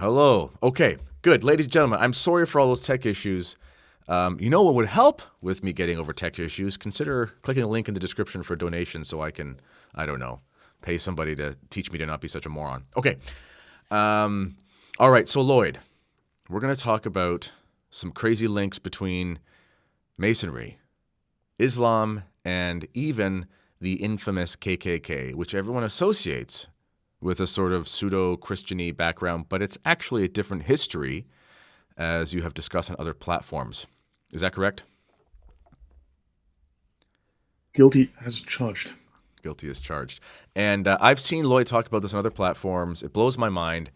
Hello. Okay, good. Ladies and gentlemen, I'm sorry for all those tech issues. You know what would help with me getting over tech issues? Consider clicking a link in the description for a donation so I can, I don't know, pay somebody to teach me to not be such a moron. Okay. All right, so Lloyd, we're going to talk about some crazy links between Masonry, Islam, and even the infamous KKK, which everyone associates with a sort of pseudo-Christian-y background, but it's actually a different history, as you have discussed on other platforms. Is that correct? Guilty as charged. Guilty as charged. And I've seen Lloyd talk about this on other platforms. It blows my mind.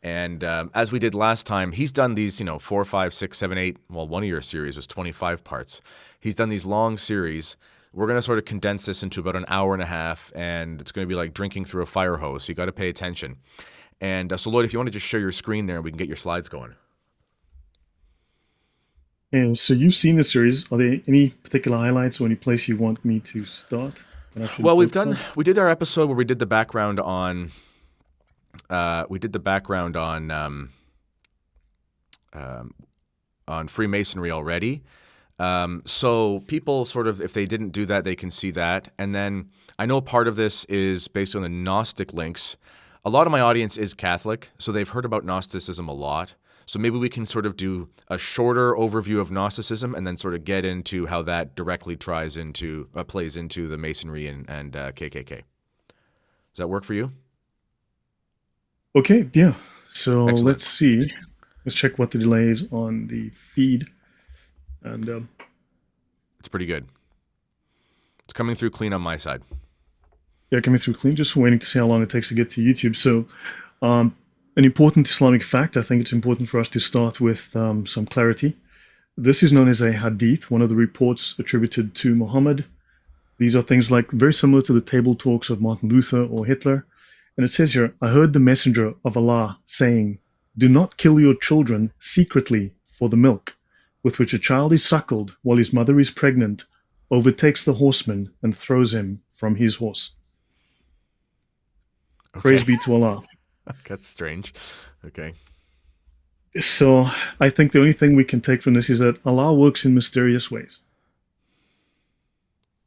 And as we did last time, he's done these, 4, 5, 6, 7, 8. Well, one of your series was 25 parts. He's done these long series. We're going to sort of condense this into about an hour and a half, and it's going to be like drinking through a fire hose. So you got to pay attention. And so, Lloyd, if you want to just share your screen there, we can get your slides going. And so you've seen the series. Are there any particular highlights or any place you want me to start? Well, we did our episode where we did the background on Freemasonry already. So people sort of, if they didn't do that, they can see that. And then I know part of this is based on the Gnostic links. A lot of my audience is Catholic, so they've heard about Gnosticism a lot. So maybe we can sort of do a shorter overview of Gnosticism and then sort of get into how that directly plays into the Masonry and KKK. Does that work for you? Okay, yeah. So Excellent. Let's see. Let's check what the delay is on the feed. And it's pretty good. It's coming through clean on my side. Yeah, coming through clean. Just waiting to see how long it takes to get to YouTube. So an important Islamic fact, I think it's important for us to start with some clarity. This is known as a hadith, one of the reports attributed to Muhammad. These are things like very similar to the table talks of Martin Luther or Hitler. And it says here, I heard the messenger of Allah saying, do not kill your children secretly for the milk, with which a child is suckled while his mother is pregnant, overtakes the horseman and throws him from his horse. Okay. Praise be to Allah. That's strange. Okay. So I think the only thing we can take from this is that Allah works in mysterious ways.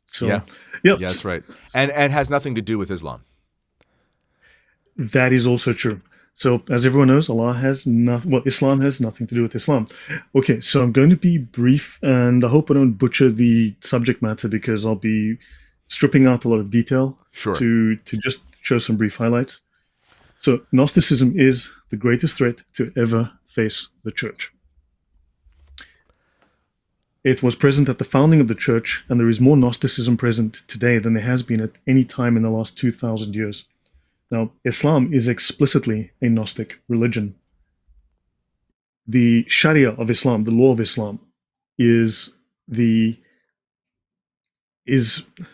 So, yeah, that's right. And has nothing to do with Islam. That is also true. So as everyone knows, Islam has nothing to do with Islam. Okay, so I'm going to be brief, and I hope I don't butcher the subject matter because I'll be stripping out a lot of detail to just show some brief highlights. So Gnosticism is the greatest threat to ever face the church. It was present at the founding of the church, and there is more Gnosticism present today than there has been at any time in the last 2,000 years. Now, Islam is explicitly a Gnostic religion. The Sharia of Islam, the law of Islam, is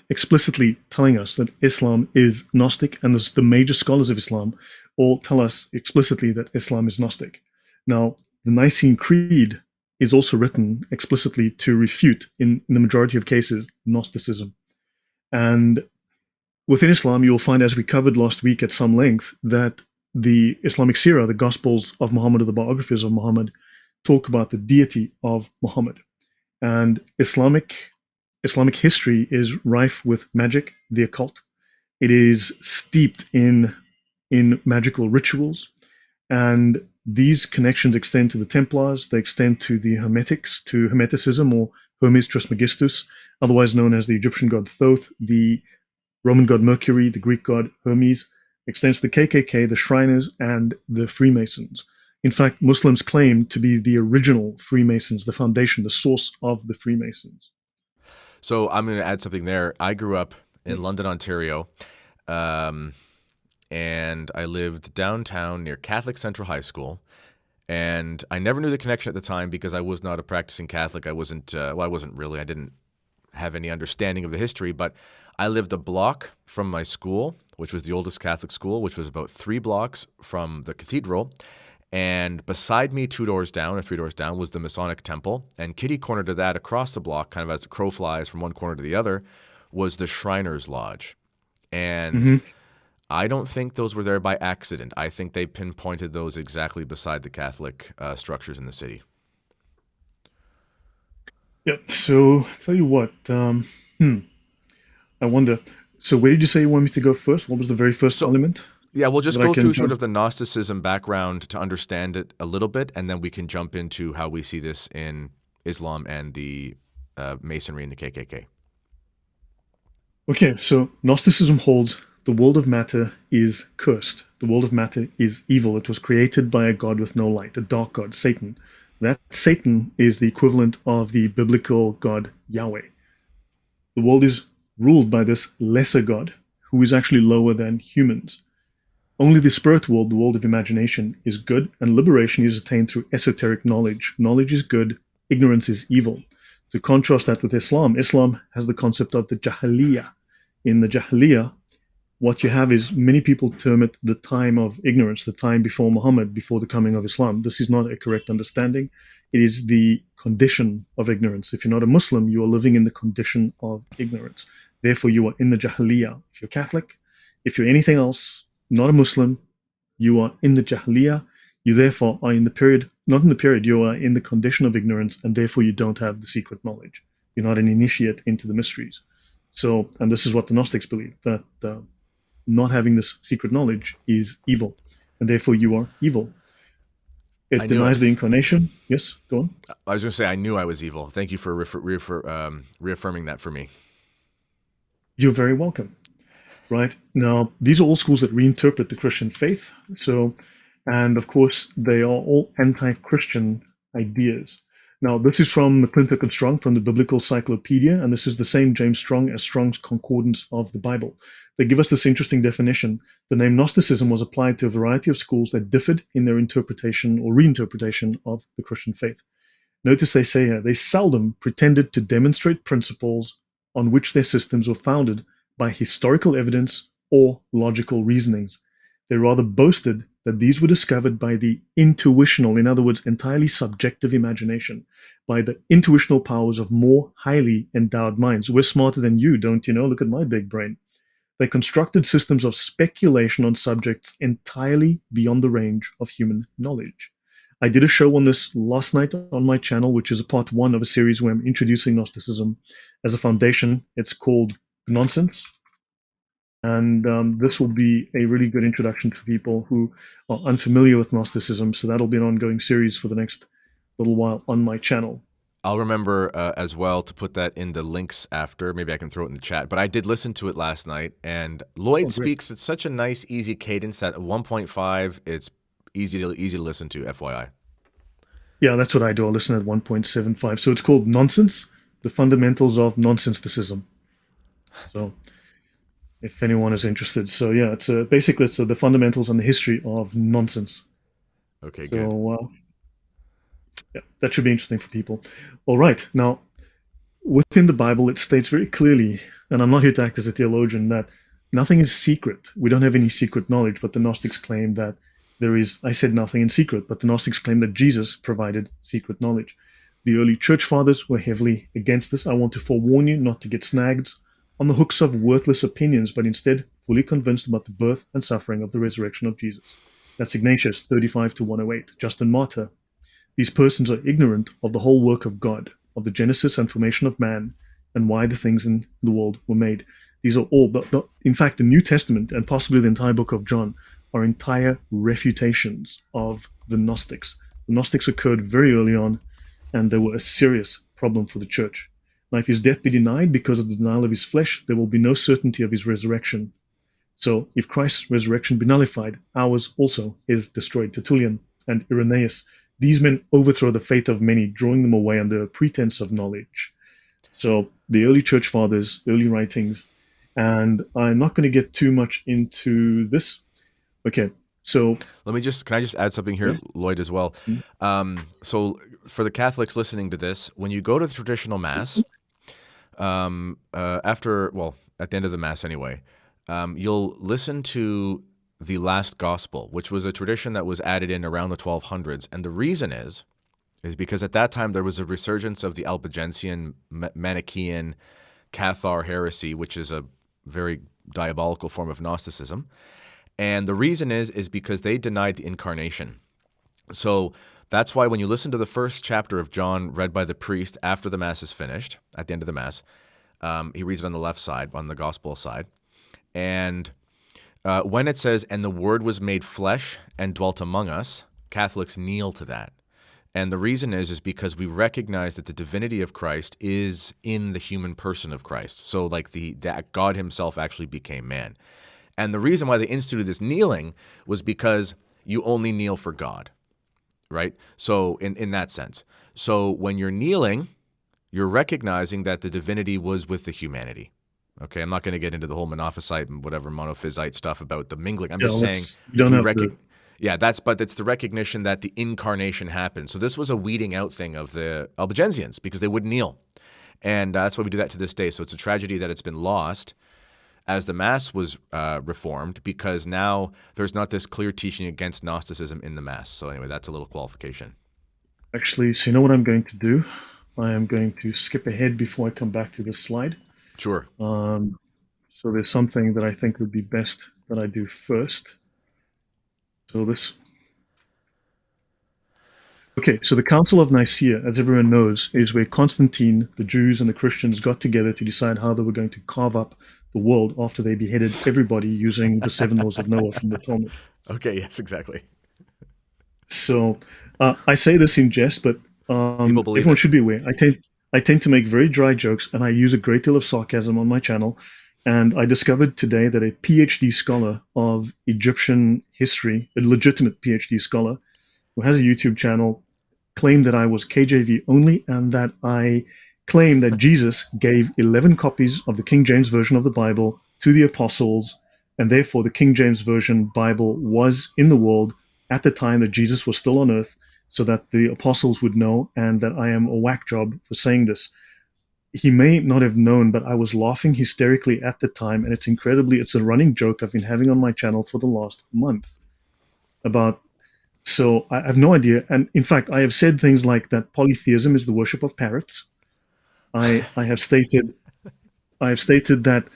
explicitly telling us that Islam is Gnostic, and the major scholars of Islam all tell us explicitly that Islam is Gnostic. Now, the Nicene Creed is also written explicitly to refute, in the majority of cases, Gnosticism. And within Islam, you'll find, as we covered last week at some length, that the Islamic Sirah, the Gospels of Muhammad, or the biographies of Muhammad, talk about the deity of Muhammad. And Islamic history is rife with magic, the occult. It is steeped in magical rituals. And these connections extend to the Templars, they extend to the Hermetics, to Hermeticism, or Hermes Trismegistus, otherwise known as the Egyptian god Thoth, the Roman god Mercury, the Greek god Hermes, extends to the KKK, the Shriners, and the Freemasons. In fact, Muslims claim to be the original Freemasons, the foundation, the source of the Freemasons. So I'm going to add something there. I grew up in London, Ontario, and I lived downtown near Catholic Central High School. And I never knew the connection at the time because I was not a practicing Catholic. I wasn't really. I didn't have any understanding of the history, but I lived a block from my school, which was the oldest Catholic school, which was about 3 blocks from the cathedral. And beside me, 2 doors down or 3 doors down, was the Masonic Temple. And kitty corner to that, across the block, kind of as the crow flies from one corner to the other, was the Shriners Lodge. And I don't think those were there by accident. I think they pinpointed those exactly beside the Catholic structures in the city. Yeah. So tell you what, I wonder. So where did you say you want me to go first? What was the very first So, element yeah, we'll just that I go can through sort jump? of the Gnosticism background to understand it a little bit, and then we can jump into how we see this in Islam and the Masonry and the KKK. Okay, so Gnosticism holds the world of matter is cursed. The world of matter is evil. It was created by a god with no light, a dark god, Satan. That Satan is the equivalent of the biblical god Yahweh. The world is ruled by this lesser god who is actually lower than humans. Only the spirit world, the world of imagination, is good, and liberation is attained through esoteric knowledge. Knowledge is good, ignorance is evil. To contrast that with Islam, Islam has the concept of the Jahiliyyah. In the Jahiliyyah, what you have is many people term it the time of ignorance, the time before Muhammad, before the coming of Islam. This is not a correct understanding. It is the condition of ignorance. If you're not a Muslim, you are living in the condition of ignorance. Therefore, you are in the Jahiliyyah. If you're Catholic, if you're anything else, not a Muslim, you are in the Jahiliyyah. You therefore are in the period, not in the period, you are in the condition of ignorance, and therefore you don't have the secret knowledge. You're not an initiate into the mysteries. So, and this is what the Gnostics believe, that not having this secret knowledge is evil, and therefore you are evil. I It knew denies it. the incarnation. Yes, go on. I was going to say I knew I was evil. Thank you for reaffirming that for me. You're very welcome. Right now, these are all schools that reinterpret the Christian faith. So, and of course, they are all anti-Christian ideas. Now, this is from McClintock and Strong from the Biblical Cyclopedia, and this is the same James Strong as Strong's Concordance of the Bible. They give us this interesting definition. The name Gnosticism was applied to a variety of schools that differed in their interpretation or reinterpretation of the Christian faith. Notice they say here, they seldom pretended to demonstrate principles on which their systems were founded by historical evidence or logical reasonings. They rather boasted that these were discovered by the intuitional, in other words, entirely subjective imagination, by the intuitional powers of more highly endowed minds. We're smarter than you, don't you know? Look at my big brain. They constructed systems of speculation on subjects entirely beyond the range of human knowledge. I did a show on this last night on my channel, which is a part one of a series where I'm introducing Gnosticism as a foundation. It's called Nonsense. And this will be a really good introduction for people who are unfamiliar with Gnosticism. So that'll be an ongoing series for the next little while on my channel. I'll remember as well to put that in the links after. Maybe I can throw it in the chat. But I did listen to it last night, and Lloyd Oh, great. speaks at such a nice, easy cadence that at 1.5, it's easy to listen to. FYI. Yeah, that's what I do. I listen at 1.75. So it's called Nonsense, the Fundamentals of Nonsensicism. So if anyone is interested. So yeah, it's basically it's the fundamentals and the history of nonsense. Okay, good. So yeah, that should be interesting for people. All right, now within the Bible, it states very clearly, and I'm not here to act as a theologian, that nothing is secret. We don't have any secret knowledge, but the Gnostics claim that there is. I said nothing in secret, but the Gnostics claim that Jesus provided secret knowledge. The early church fathers were heavily against this. I want to forewarn you not to get snagged on the hooks of worthless opinions, but instead fully convinced about the birth and suffering of the resurrection of Jesus. That's Ignatius 35 to 108. Justin Martyr. These persons are ignorant of the whole work of God, of the genesis and formation of man, and why the things in the world were made. These are all, in fact, the New Testament and possibly the entire book of John are entire refutations of the Gnostics. The Gnostics occurred very early on, and they were a serious problem for the church. Now, if his death be denied because of the denial of his flesh, there will be no certainty of his resurrection. So, if Christ's resurrection be nullified, ours also is destroyed. Tertullian and Irenaeus. These men overthrow the faith of many, drawing them away under a pretense of knowledge. So the early church fathers, early writings, and I'm not going to get too much into this. Okay, so can I just add something here, yeah. Lloyd, as well? So for the Catholics listening to this, when you go to the traditional Mass, at the end of the Mass anyway, you'll listen to the last gospel, which was a tradition that was added in around the 1200s. And the reason is because at that time there was a resurgence of the Albigensian, Manichaean, Cathar heresy, which is a very diabolical form of Gnosticism. And the reason is because they denied the incarnation. So that's why when you listen to the first chapter of John read by the priest after the Mass is finished, at the end of the Mass, he reads it on the left side, on the Gospel side. And when it says, "And the Word was made flesh and dwelt among us," Catholics kneel to that. And the reason is because we recognize that the divinity of Christ is in the human person of Christ. So like that God himself actually became man. And the reason why they instituted this kneeling was because you only kneel for God, right? So in that sense. So when you're kneeling, you're recognizing that the divinity was with the humanity. Okay, I'm not going to get into the whole monophysite and whatever monophysite stuff about the mingling. I'm just saying you don't have yeah, but it's the recognition that the incarnation happened. So this was a weeding out thing of the Albigensians because they wouldn't kneel. And that's why we do that to this day. So it's a tragedy that it's been lost as the Mass was reformed, because now there's not this clear teaching against Gnosticism in the Mass. So anyway, that's a little qualification. Actually, so you know what I'm going to do? I am going to skip ahead before I come back to this slide. Sure. So there's something that I think would be best that I do first. So the Council of Nicaea, as everyone knows, is where Constantine, the Jews and the Christians got together to decide how they were going to carve up the world after they beheaded everybody using the 7 laws of Noah from the Talmud. Okay, yes, exactly. So I say this in jest, but everyone should be aware. I tend to make very dry jokes, and I use a great deal of sarcasm on my channel. And I discovered today that a PhD scholar of Egyptian history, a legitimate PhD scholar, who has a YouTube channel, claimed that I was KJV only and that I claimed that Jesus gave 11 copies of the King James Version of the Bible to the apostles, and therefore the King James Version Bible was in the world at the time that Jesus was still on earth, so that the apostles would know, and that I am a whack job for saying this. He may not have known, but I was laughing hysterically at the time, and it's a running joke I've been having on my channel for the last month about. So I have no idea. And in fact, I have said things like that polytheism is the worship of parrots. I have stated that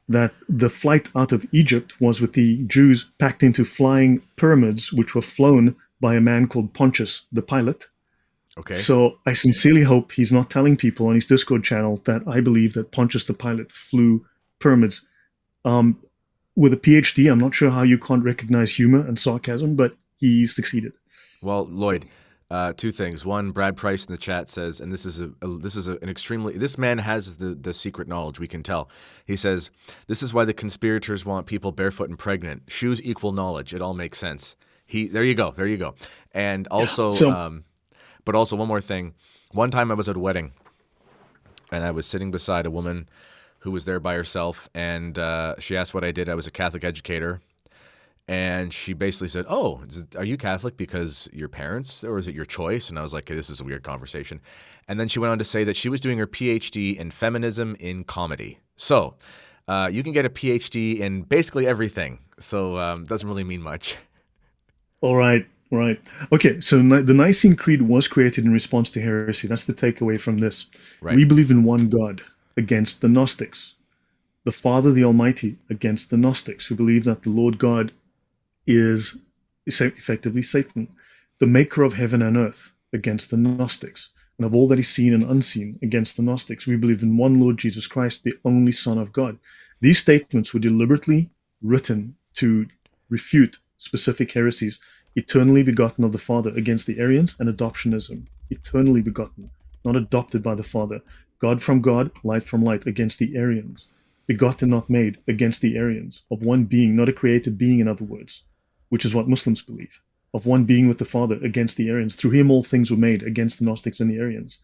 the flight out of Egypt was with the Jews packed into flying pyramids, which were flown by a man called Pontius the Pilate. Okay. So I sincerely hope he's not telling people on his Discord channel that I believe that Pontius the Pilate flew pyramids. With a PhD, I'm not sure how you can't recognize humor and sarcasm, but he succeeded. Well, Lloyd, 2 things. One, Brad Price in the chat says, and this man has the secret knowledge, we can tell. He says, "This is why the conspirators want people barefoot and pregnant. Shoes equal knowledge. It all makes sense." There you go. And also, but also one more thing. One time I was at a wedding, and I was sitting beside a woman who was there by herself, and she asked what I did. I was a Catholic educator. And she basically said, "Oh, are you Catholic because your parents, or is it your choice?" And I was like, "Okay, this is a weird conversation." And then she went on to say that she was doing her PhD in feminism in comedy. So you can get a PhD in basically everything. So it doesn't really mean much. All right. Okay, so the Nicene Creed was created in response to heresy. That's the takeaway from this. Right. We believe in one God against the Gnostics. The Father, the Almighty, against the Gnostics, who believe that the Lord God is effectively Satan, the maker of heaven and earth, against the Gnostics, and of all that is seen and unseen, against the Gnostics. We believe in one Lord Jesus Christ, the only Son of God. These statements were deliberately written to refute specific heresies: eternally begotten of the Father against the Arians, and adoptionism, eternally begotten, not adopted by the Father, God from God, light from light, against the Arians, begotten not made, against the Arians, of one being, not a created being, in other words, which is what Muslims believe, of one being with the Father, against the Arians. Through him all things were made, against the Gnostics and the Arians,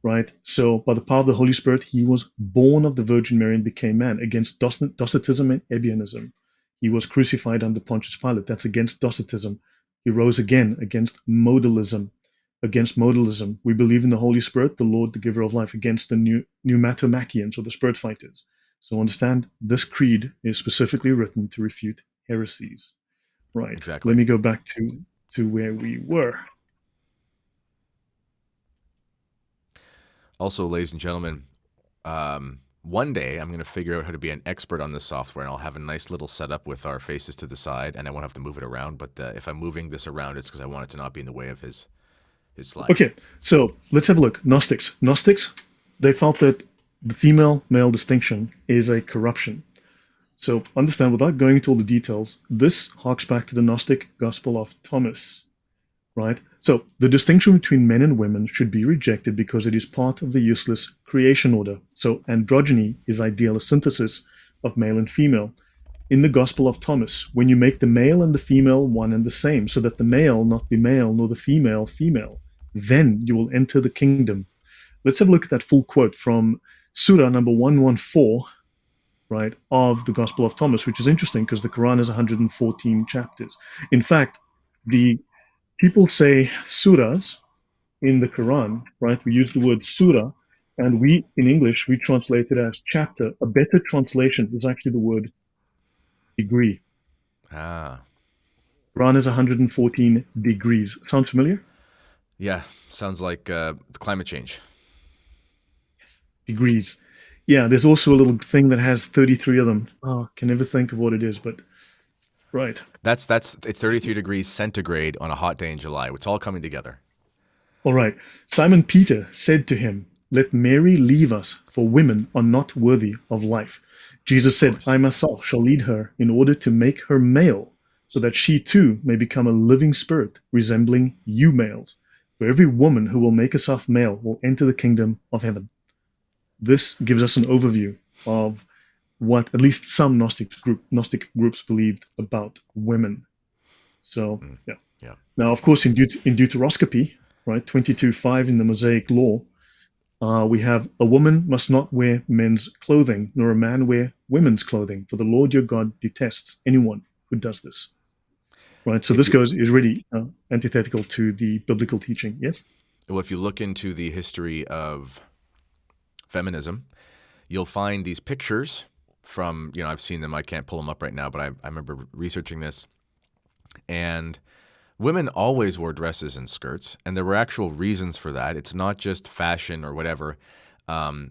right? So by the power of the Holy Spirit, he was born of the Virgin Mary and became man, against Docetism and Ebionism. He was crucified under Pontius Pilate. That's against Docetism. He rose again against modalism. We believe in the Holy Spirit, the Lord, the giver of life, against the pneumatomachians, or the spirit fighters. So understand, this creed is specifically written to refute heresies. Right. Exactly. Let me go back to where we were. Also, ladies and gentlemen, one day I'm going to figure out how to be an expert on this software, and I'll have a nice little setup with our faces to the side, and I won't have to move it around. But if I'm moving this around, it's because I want it to not be in the way of his slide. Okay, so let's have a look. Gnostics, they felt that the female-male distinction is a corruption. So understand, without going into all the details, this harks back to the Gnostic Gospel of Thomas, right? So the distinction between men and women should be rejected because it is part of the useless creation order. So androgyny is ideal, a synthesis of male and female. In the Gospel of Thomas, when you make the male and the female one and the same, so that the male not be male, nor the female female, then you will enter the kingdom. Let's have a look at that full quote from Surah number 114, right, of the Gospel of Thomas, which is interesting because the Quran is 114 chapters. In fact, the people say surahs in the Quran, right? We use the word surah, and we, in English, we translate it as chapter. A better translation is actually the word degree. Ah. Quran is 114 degrees. Sound familiar? Yeah, sounds like the climate change. Degrees. Yeah, there's also a little thing that has 33 of them. Oh, can never think of what it is, but right. It's 33 degrees centigrade on a hot day in July. It's all coming together. All right. Simon Peter said to him, "Let Mary leave us, for women are not worthy of life." Jesus said, "I myself shall lead her in order to make her male, so that she too may become a living spirit resembling you males. For every woman who will make herself male will enter the kingdom of heaven." This gives us an overview of what at least some Gnostic groups believed about women. So, yeah. Now, of course, in deuteroscopy, right, 22:5 in the Mosaic Law, we have a woman must not wear men's clothing, nor a man wear women's clothing, for the Lord your God detests anyone who does this. Right, so this is really antithetical to the biblical teaching. Yes? Well, if you look into the history of feminism, you'll find these pictures from, I've seen them. I can't pull them up right now, but I remember researching this. And women always wore dresses and skirts, and there were actual reasons for that. It's not just fashion or whatever.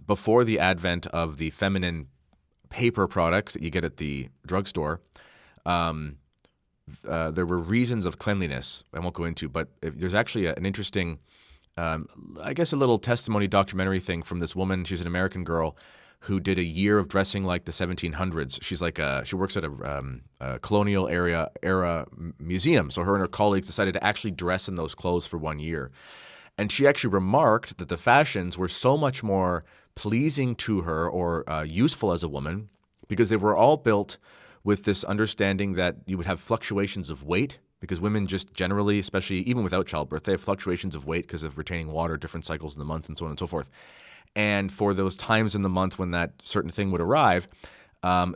Before the advent of the feminine paper products that you get at the drugstore, there were reasons of cleanliness I won't go into, but there's actually an interesting, I guess, a little testimony documentary thing from this woman. She's an American girl who did a year of dressing like the 1700s. She's like she works at a colonial era museum. So her and her colleagues decided to actually dress in those clothes for 1 year. And she actually remarked that the fashions were so much more pleasing to her or useful as a woman because they were all built with this understanding that you would have fluctuations of weight, because women just generally, especially even without childbirth, they have fluctuations of weight because of retaining water, different cycles in the month, and so on and so forth. And for those times in the month when that certain thing would arrive,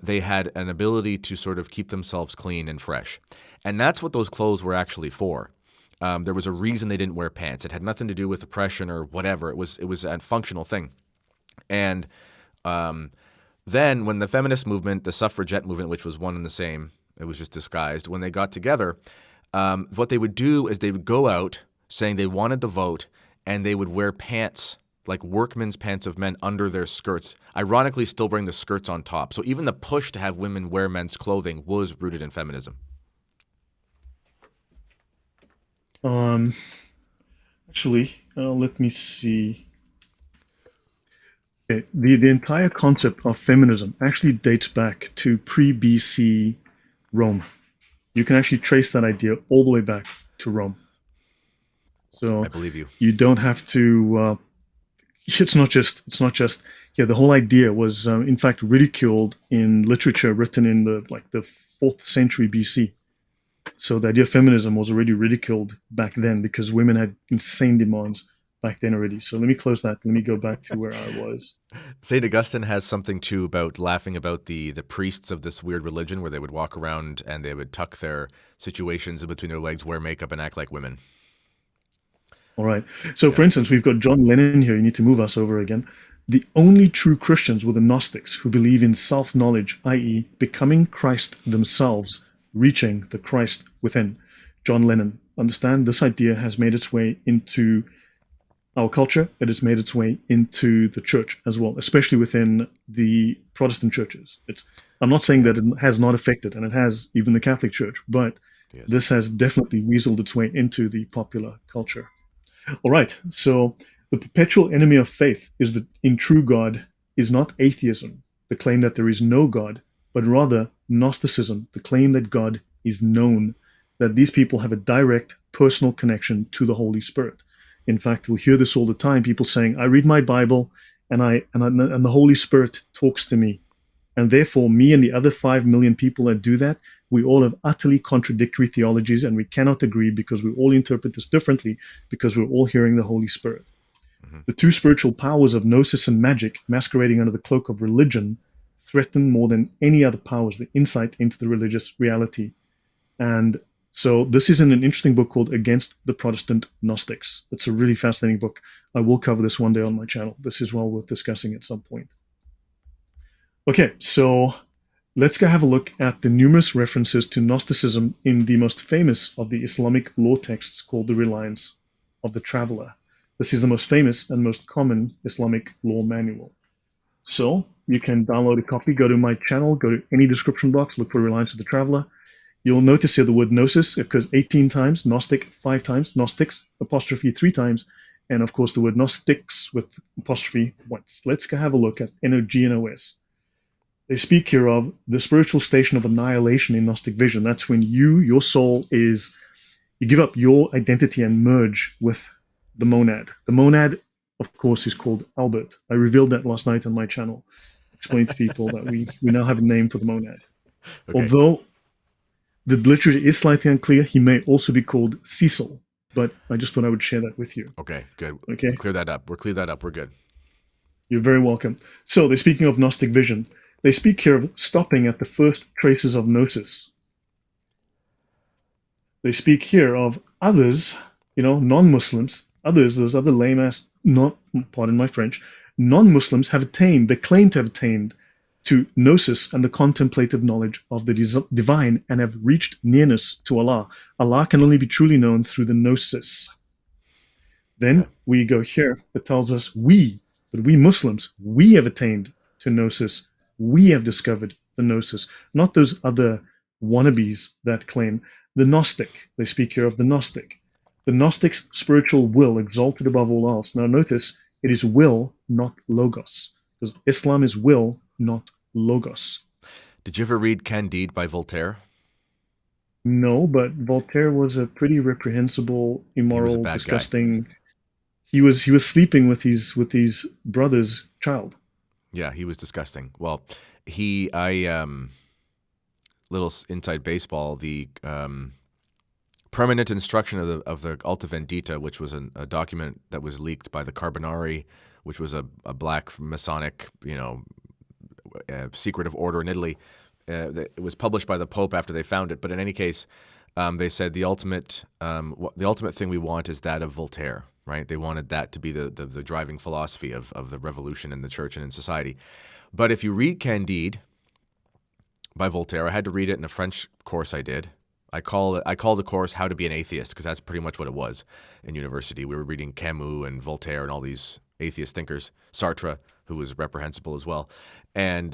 they had an ability to sort of keep themselves clean and fresh. And that's what those clothes were actually for. There was a reason they didn't wear pants. It had nothing to do with oppression or whatever. It was a functional thing. And then when the feminist movement, the suffragette movement, which was one and the same, it was just disguised, when they got together, what they would do is they would go out saying they wanted the vote, and they would wear pants, like workmen's pants of men, under their skirts, ironically still bring the skirts on top. So even the push to have women wear men's clothing was rooted in feminism. Actually, let me see. Okay, the entire concept of feminism actually dates back to pre-BC Rome. You can actually trace that idea all the way back to Rome. So I believe you. You don't have to. It's not just. Yeah, the whole idea was, in fact, ridiculed in literature written in the 4th century BC. So the idea of feminism was already ridiculed back then because women had insane demands back then already. So let me close that. Let me go back to where I was. St. Augustine has something too about laughing about the priests of this weird religion where they would walk around and they would tuck their situations in between their legs, wear makeup, and act like women. All right. So for instance, we've got John Lennon here. You need to move us over again. The only true Christians were the Gnostics, who believe in self-knowledge, i.e. becoming Christ themselves, reaching the Christ within. John Lennon. Understand, this idea has made its way into our culture, it has made its way into the church as well, especially within the Protestant churches. I'm not saying Yeah. that it has not affected, and it has, even the Catholic Church, but Yes. this has definitely weaseled its way into the popular culture. All right, so the perpetual enemy of faith is that in true God is not atheism, the claim that there is no God, but rather Gnosticism, the claim that God is known, that these people have a direct personal connection to the Holy Spirit. In fact, we'll hear this all the time, people saying, I read my Bible and the Holy Spirit talks to me. And therefore, me and the other 5 million people that do that, we all have utterly contradictory theologies and we cannot agree because we all interpret this differently because we're all hearing the Holy Spirit. Hmm. The two spiritual powers of gnosis and magic, masquerading under the cloak of religion, threaten more than any other powers the insight into the religious reality. And so this is in an interesting book called Against the Protestant Gnostics. It's a really fascinating book. I will cover this one day on my channel. This is well worth discussing at some point. Okay, so let's go have a look at the numerous references to Gnosticism in the most famous of the Islamic law texts called the Reliance of the Traveler. This is the most famous and most common Islamic law manual. So you can download a copy, go to my channel, go to any description box, look for Reliance of the Traveler. You'll notice here the word gnosis occurs 18 times, Gnostic 5 times, Gnostics apostrophe 3 times, and of course the word Gnostics with apostrophe once. Let's go have a look at NOG. They speak here of the spiritual station of annihilation in Gnostic vision. That's when your soul is, you give up your identity and merge with the monad. The monad, of course, is called Albert. I revealed that last night on my channel. Explained to people that we now have a name for the monad. Okay. Although the literature is slightly unclear, he may also be called Cecil. But I just thought I would share that with you. Okay. Good. Okay, Clear that up. We're clear that up. We're good. you're very welcome. So they're speaking of Gnostic vision. They speak here of stopping at the first traces of gnosis. They speak here of others, non-Muslims, others, those other lame ass, not, pardon my French, non-Muslims have attained, they claim to have attained to gnosis and the contemplative knowledge of the divine and have reached nearness to Allah. Allah can only be truly known through the gnosis. Okay. Then we go here, it tells us but we Muslims, we have attained to gnosis. We have discovered the gnosis, not those other wannabes that claim. The Gnostic, they speak here of the Gnostic. The Gnostic's spiritual will exalted above all else. Now notice, it is will, not logos, because Islam is will, not logos. Did you ever read Candide by Voltaire? No, but Voltaire was a pretty reprehensible, He was a immoral, bad guy. disgusting. He was sleeping with these brothers' child. Yeah, he was disgusting. Well, I little inside baseball, the permanent instruction of the Alta Vendita, which was a document that was leaked by the Carbonari, which was a black Masonic, secretive order in Italy. It was published by the Pope after they found it. But in any case, they said the ultimate thing we want is that of Voltaire. Right? They wanted that to be the driving philosophy of the revolution in the church and in society. But if you read Candide by Voltaire, I had to read it in a French course I did. I call the course "How to Be an Atheist" because that's pretty much what it was in university. We were reading Camus and Voltaire and all these atheist thinkers, Sartre, who was reprehensible as well. And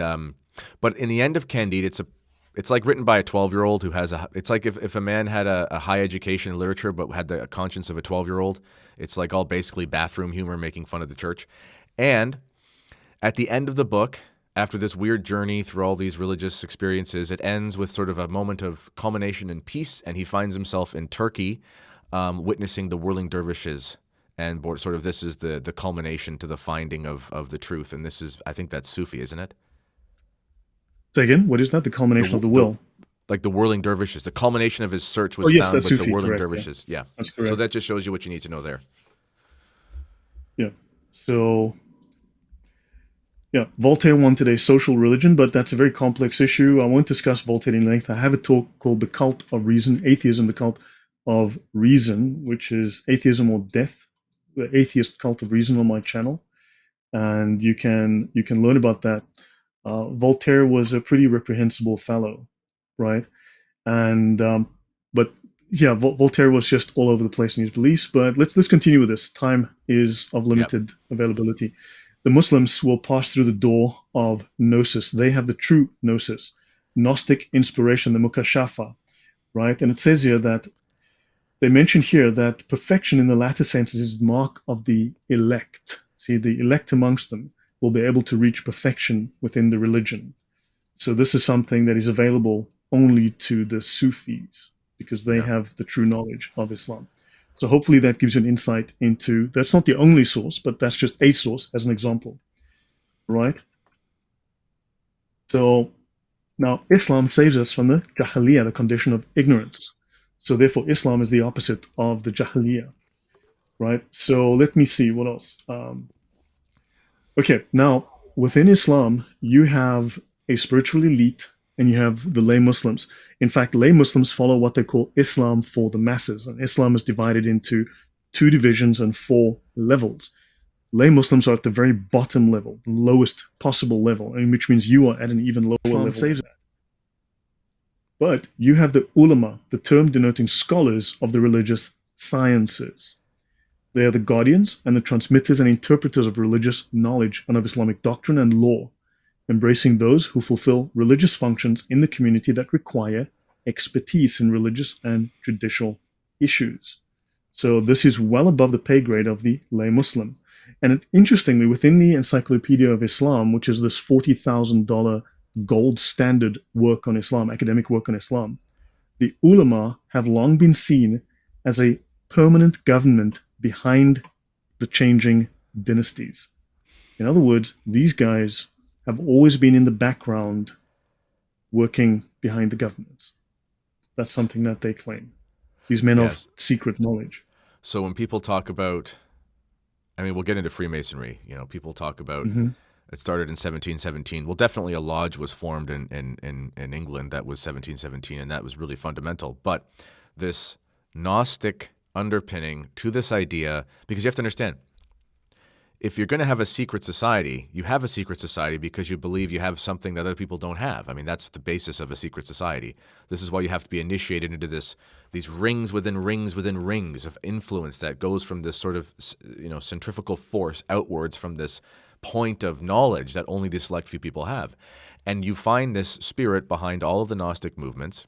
but in the end of Candide, it's like written by a 12-year-old who has it's like if a man had a high education in literature but had the conscience of a 12-year-old. It's like all basically bathroom humor making fun of the church. And at the end of the book, after this weird journey through all these religious experiences, it ends with sort of a moment of culmination and peace, and he finds himself in Turkey witnessing the whirling dervishes. And sort of this is the culmination to the finding of the truth. And this is, I think that's Sufi, isn't it? So again, what is that? The culmination of the will. Like the whirling dervishes. The culmination of his search was Oh, yes, found that's with the Sufi, whirling correct. Yeah, dervishes. Yeah. that's So correct. that just shows you what you need to know there. Yeah. So, yeah, Voltaire wanted a social religion, but that's a very complex issue. I won't discuss Voltaire in length. I have a talk called The Cult of Reason, Atheism, the Cult of Reason, which is Atheism or Death, the Atheist Cult of Reason on my channel. And you can learn about that. Voltaire was a pretty reprehensible fellow, right? And but yeah, Voltaire was just all over the place in his beliefs. But let's continue with this. Time is of Yep. limited availability. The Muslims will pass through the door of gnosis. They have the true gnosis, Gnostic inspiration, the mukashafa, right? And it says here that they mention here that perfection in the latter senses is the mark of the elect. See, the elect amongst them will be able to reach perfection within the religion. So this is something that is available only to the Sufis because they Yeah. have the true knowledge of Islam. So hopefully that gives you an insight into, that's not the only source, but that's just a source as an example, right? So now Islam saves us from the Jahiliyyah, the condition of ignorance. So therefore Islam is the opposite of the Jahiliyyah, right? So let me see what else. Okay, now within Islam, you have a spiritual elite and you have the lay Muslims. In fact, lay Muslims follow what they call Islam for the masses. And Islam is divided into two divisions and four levels. Lay Muslims are at the very bottom level, the lowest possible level, which means you are at an even lower level. Saves that. But you have the ulama, the term denoting scholars of the religious sciences. They are the guardians and the transmitters and interpreters of religious knowledge and of Islamic doctrine and law, embracing those who fulfill religious functions in the community that require expertise in religious and judicial issues. So this is well above the pay grade of the lay Muslim. And interestingly, within the Encyclopedia of Islam, which is this $40,000 gold standard work on Islam, academic work on Islam, the ulama have long been seen as a permanent government behind the changing dynasties. In other words, these guys have always been in the background working behind the governments. That's something that they claim. These men of Yes. secret knowledge. So when people talk about, I mean, we'll get into Freemasonry. You know, people talk about Mm-hmm. it started in 1717. Well, definitely a lodge was formed in England that was 1717, and that was really fundamental. But this Gnostic underpinning to this idea, because you have to understand, if you're going to have a secret society, you have a secret society because you believe you have something that other people don't have. I mean, that's the basis of a secret society. This is why you have to be initiated into these rings within rings within rings of influence that goes from this sort of, centrifugal force outwards from this point of knowledge that only the select few people have. And you find this spirit behind all of the Gnostic movements,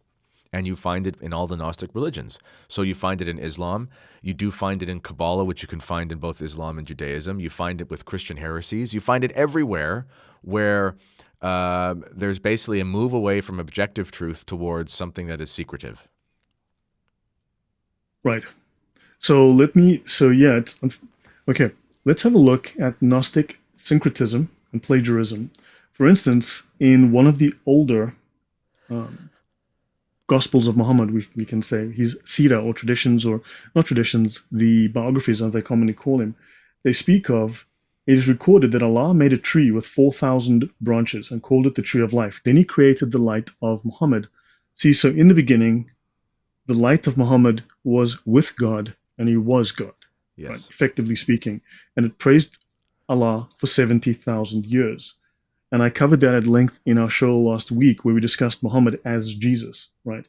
and you find it in all the Gnostic religions. So you find it in Islam. You do find it in Kabbalah, which you can find in both Islam and Judaism. You find it with Christian heresies. You find it everywhere where there's basically a move away from objective truth towards something that is secretive. Right. Okay, let's have a look at Gnostic syncretism and plagiarism. For instance, in one of the older Gospels of Muhammad, we can say, his Sira, or traditions, or not traditions, the biographies as they commonly call him, they speak of, it is recorded that Allah made a tree with 4,000 branches and called it the tree of life. Then he created the light of Muhammad. See, so in the beginning, the light of Muhammad was with God and he was God, Yes. right, effectively speaking. And it praised Allah for 70,000 years. And I covered that at length in our show last week where we discussed Muhammad as Jesus, right?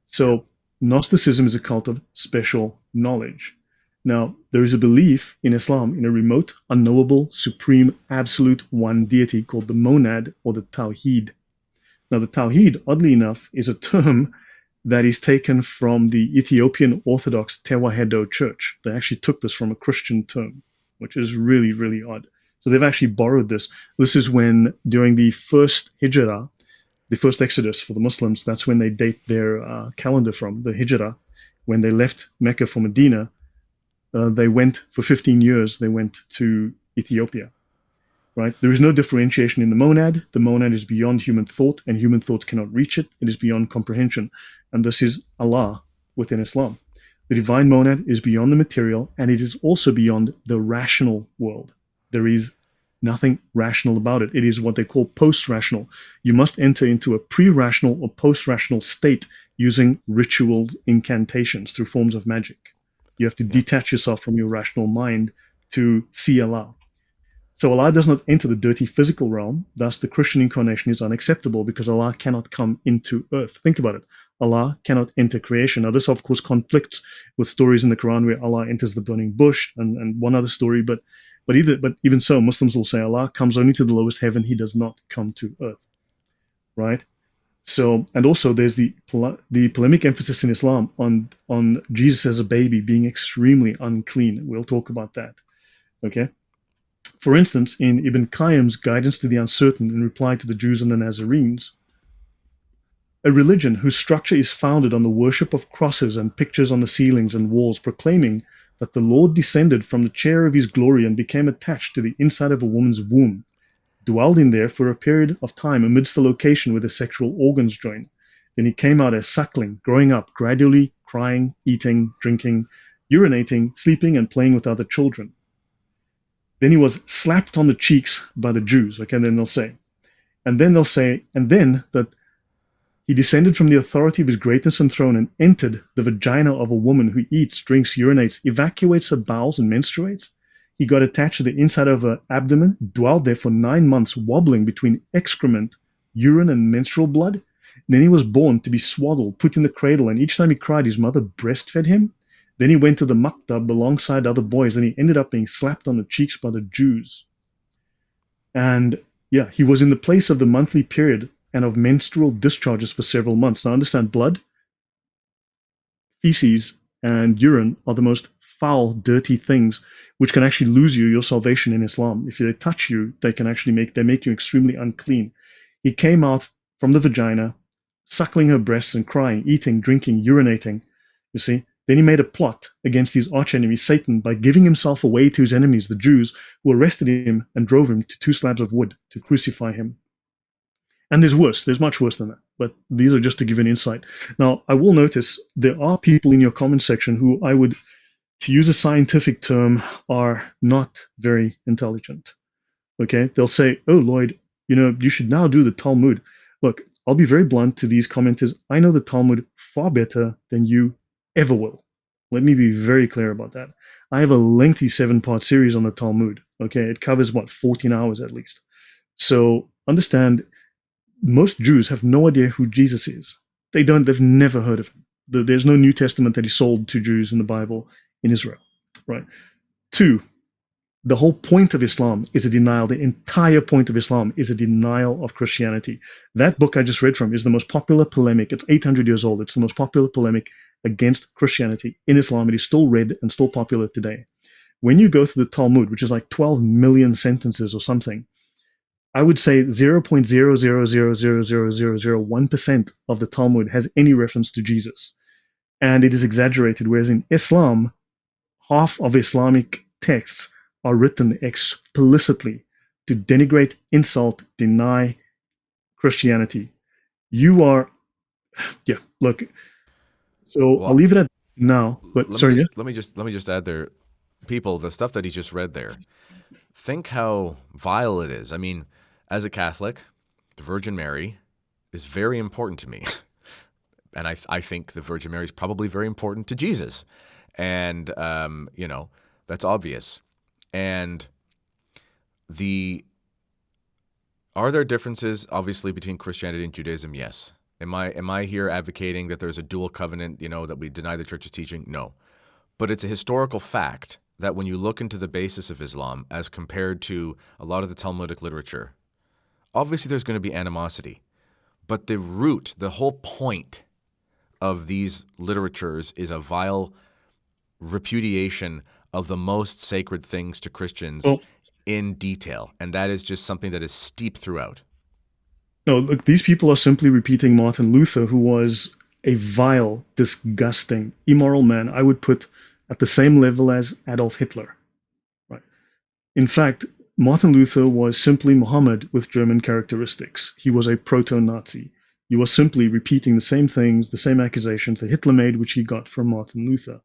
So Gnosticism is a cult of special knowledge. Now, there is a belief in Islam in a remote, unknowable, supreme, absolute one deity called the monad or the Tawheed. Now, the Tawheed, oddly enough, is a term that is taken from the Ethiopian Orthodox Tewahedo Church. They actually took this from a Christian term, which is really, really odd. So they've actually borrowed this. This is when, during the first Hijrah, the first Exodus for the Muslims, that's when they date their calendar from, the Hijrah. When they left Mecca for Medina, they went, for 15 years, they went to Ethiopia, right? There is no differentiation in the monad. The monad is beyond human thought, and human thought cannot reach it. It is beyond comprehension. And this is Allah within Islam. The divine monad is beyond the material, and it is also beyond the rational world. There is nothing rational about it. It is what they call post-rational. You must enter into a pre-rational or post-rational state using rituals, incantations through forms of magic. You have to detach yourself from your rational mind to see Allah. So Allah does not enter the dirty physical realm. Thus, the Christian incarnation is unacceptable because Allah cannot come into earth. Think about it. Allah cannot enter creation. Now, this, of course, conflicts with stories in the Quran where Allah enters the burning bush and one other story. But even so, Muslims will say Allah comes only to the lowest heaven. He does not come to earth, right? So, and also there's the polemic emphasis in Islam on Jesus as a baby being extremely unclean. We'll talk about that. Okay. For instance, in Ibn Qayyim's Guidance to the Uncertain, in reply to the Jews and the Nazarenes, a religion whose structure is founded on the worship of crosses and pictures on the ceilings and walls, proclaiming that the Lord descended from the chair of his glory and became attached to the inside of a woman's womb, dwelled in there for a period of time amidst the location where the sexual organs join. Then he came out as suckling, growing up, gradually crying, eating, drinking, urinating, sleeping, and playing with other children. Then he was slapped on the cheeks by the Jews. Okay, then they'll say that he descended from the authority of his greatness and throne and entered the vagina of a woman who eats, drinks, urinates, evacuates her bowels, and menstruates. He got attached to the inside of her abdomen, dwelled there for 9 months, wobbling between excrement, urine, and menstrual blood. And then he was born to be swaddled, put in the cradle, and each time he cried, his mother breastfed him. Then he went to the maktab alongside other boys, and he ended up being slapped on the cheeks by the Jews. And yeah, he was in the place of the monthly period and of menstrual discharges for several months. Now understand, blood, feces, and urine are the most foul, dirty things which can actually lose you your salvation in Islam. If they touch you, they make you extremely unclean. He came out from the vagina, suckling her breasts and crying, eating, drinking, urinating. You see? Then he made a plot against his archenemy, Satan, by giving himself away to his enemies, the Jews, who arrested him and drove him to 2 slabs of wood to crucify him. And there's much worse than that, but these are just to give an insight. Now, I will notice there are people in your comment section who I would, to use a scientific term, are not very intelligent. Okay, they'll say, oh, Lloyd, you should now do the Talmud. Look, I'll be very blunt to these commenters. I know the Talmud far better than you ever will. Let me be very clear about that. I have a lengthy 7-part series on the Talmud. Okay, it covers 14 hours at least. So understand, most Jews have no idea who Jesus is. They've never heard of him. There's no New Testament that he sold to Jews in the Bible in Israel, right? 2, the whole point of Islam is a denial. The entire point of Islam is a denial of Christianity. That book I just read from is the most popular polemic. It's 800 years old. It's the most popular polemic against Christianity in Islam. It is still read and still popular today. When you go through the Talmud, which is like 12 million sentences or something, I would say 0.0000001% of the Talmud has any reference to Jesus. And it is exaggerated, whereas in Islam, half of Islamic texts are written explicitly to denigrate, insult, deny Christianity. Look, so well, I'll leave it at now, but let me just add there, people, the stuff that he just read there, think how vile it is. I mean, as a Catholic, the Virgin Mary is very important to me. And I think the Virgin Mary is probably very important to Jesus. And, that's obvious. And are there differences, obviously, between Christianity and Judaism? Yes. Am I here advocating that there's a dual covenant, that we deny the church's teaching? No. But it's a historical fact that when you look into the basis of Islam as compared to a lot of the Talmudic literature, obviously there's going to be animosity. But the root, the whole point of these literatures is a vile repudiation of the most sacred things to Christians in detail. And that is just something that is steeped throughout. No, look, these people are simply repeating Martin Luther, who was a vile, disgusting, immoral man I would put at the same level as Adolf Hitler. Right. In fact, Martin Luther was simply Muhammad with German characteristics. He was a proto-Nazi. He was simply repeating the same things, the same accusations that Hitler made, which he got from Martin Luther.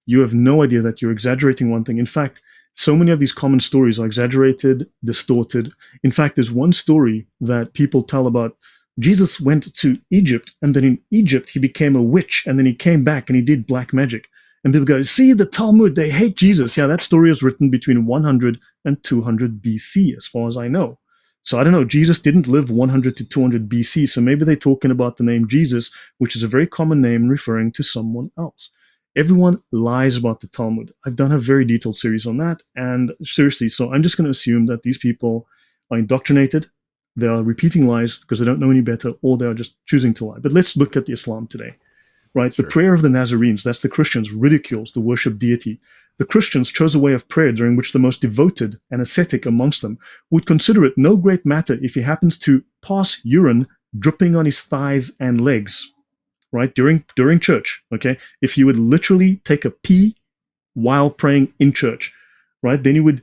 You have no idea that you're exaggerating one thing. In fact, so many of these common stories are exaggerated, distorted. In fact, there's one story that people tell about Jesus went to Egypt, and then in Egypt, he became a witch, and then he came back and he did black magic. And people go, see, the Talmud, they hate Jesus. Yeah, that story is written between 100 and 200 BC, as far as I know. So I don't know, Jesus didn't live 100 to 200 BC, so maybe they're talking about the name Jesus, which is a very common name referring to someone else. Everyone lies about the Talmud. I've done a very detailed series on that, and seriously, so I'm just going to assume that these people are indoctrinated, they are repeating lies because they don't know any better, or they are just choosing to lie. But let's look at the Islam today, right? Sure. The prayer of the Nazarenes, that's the Christians, ridicules the worship deity. The Christians chose a way of prayer during which the most devoted and ascetic amongst them would consider it no great matter if he happens to pass urine dripping on his thighs and legs, right? During church, okay? If he would literally take a pee while praying in church, right? Then he would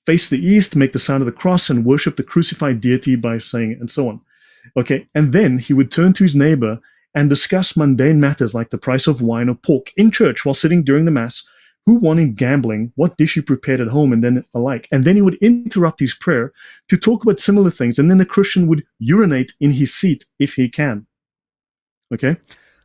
face the east, make the sign of the cross, and worship the crucified deity by saying it, and so on. Okay, and then he would turn to his neighbor and discuss mundane matters like the price of wine or pork in church while sitting during the mass, who won in gambling, what dish he prepared at home, and then alike. And then he would interrupt his prayer to talk about similar things, and then the Christian would urinate in his seat if he can. Okay?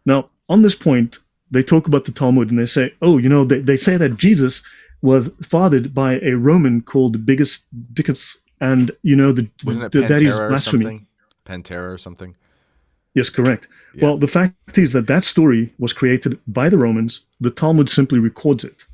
Now, on this point, they talk about the Talmud, and they say, oh, you know, they say that Jesus was fathered by a Roman called Dickus, and, you know, that is blasphemy. Pantera or something? Yes, correct. Yeah. Well, the fact is that story was created by the Romans. The Talmud simply records it.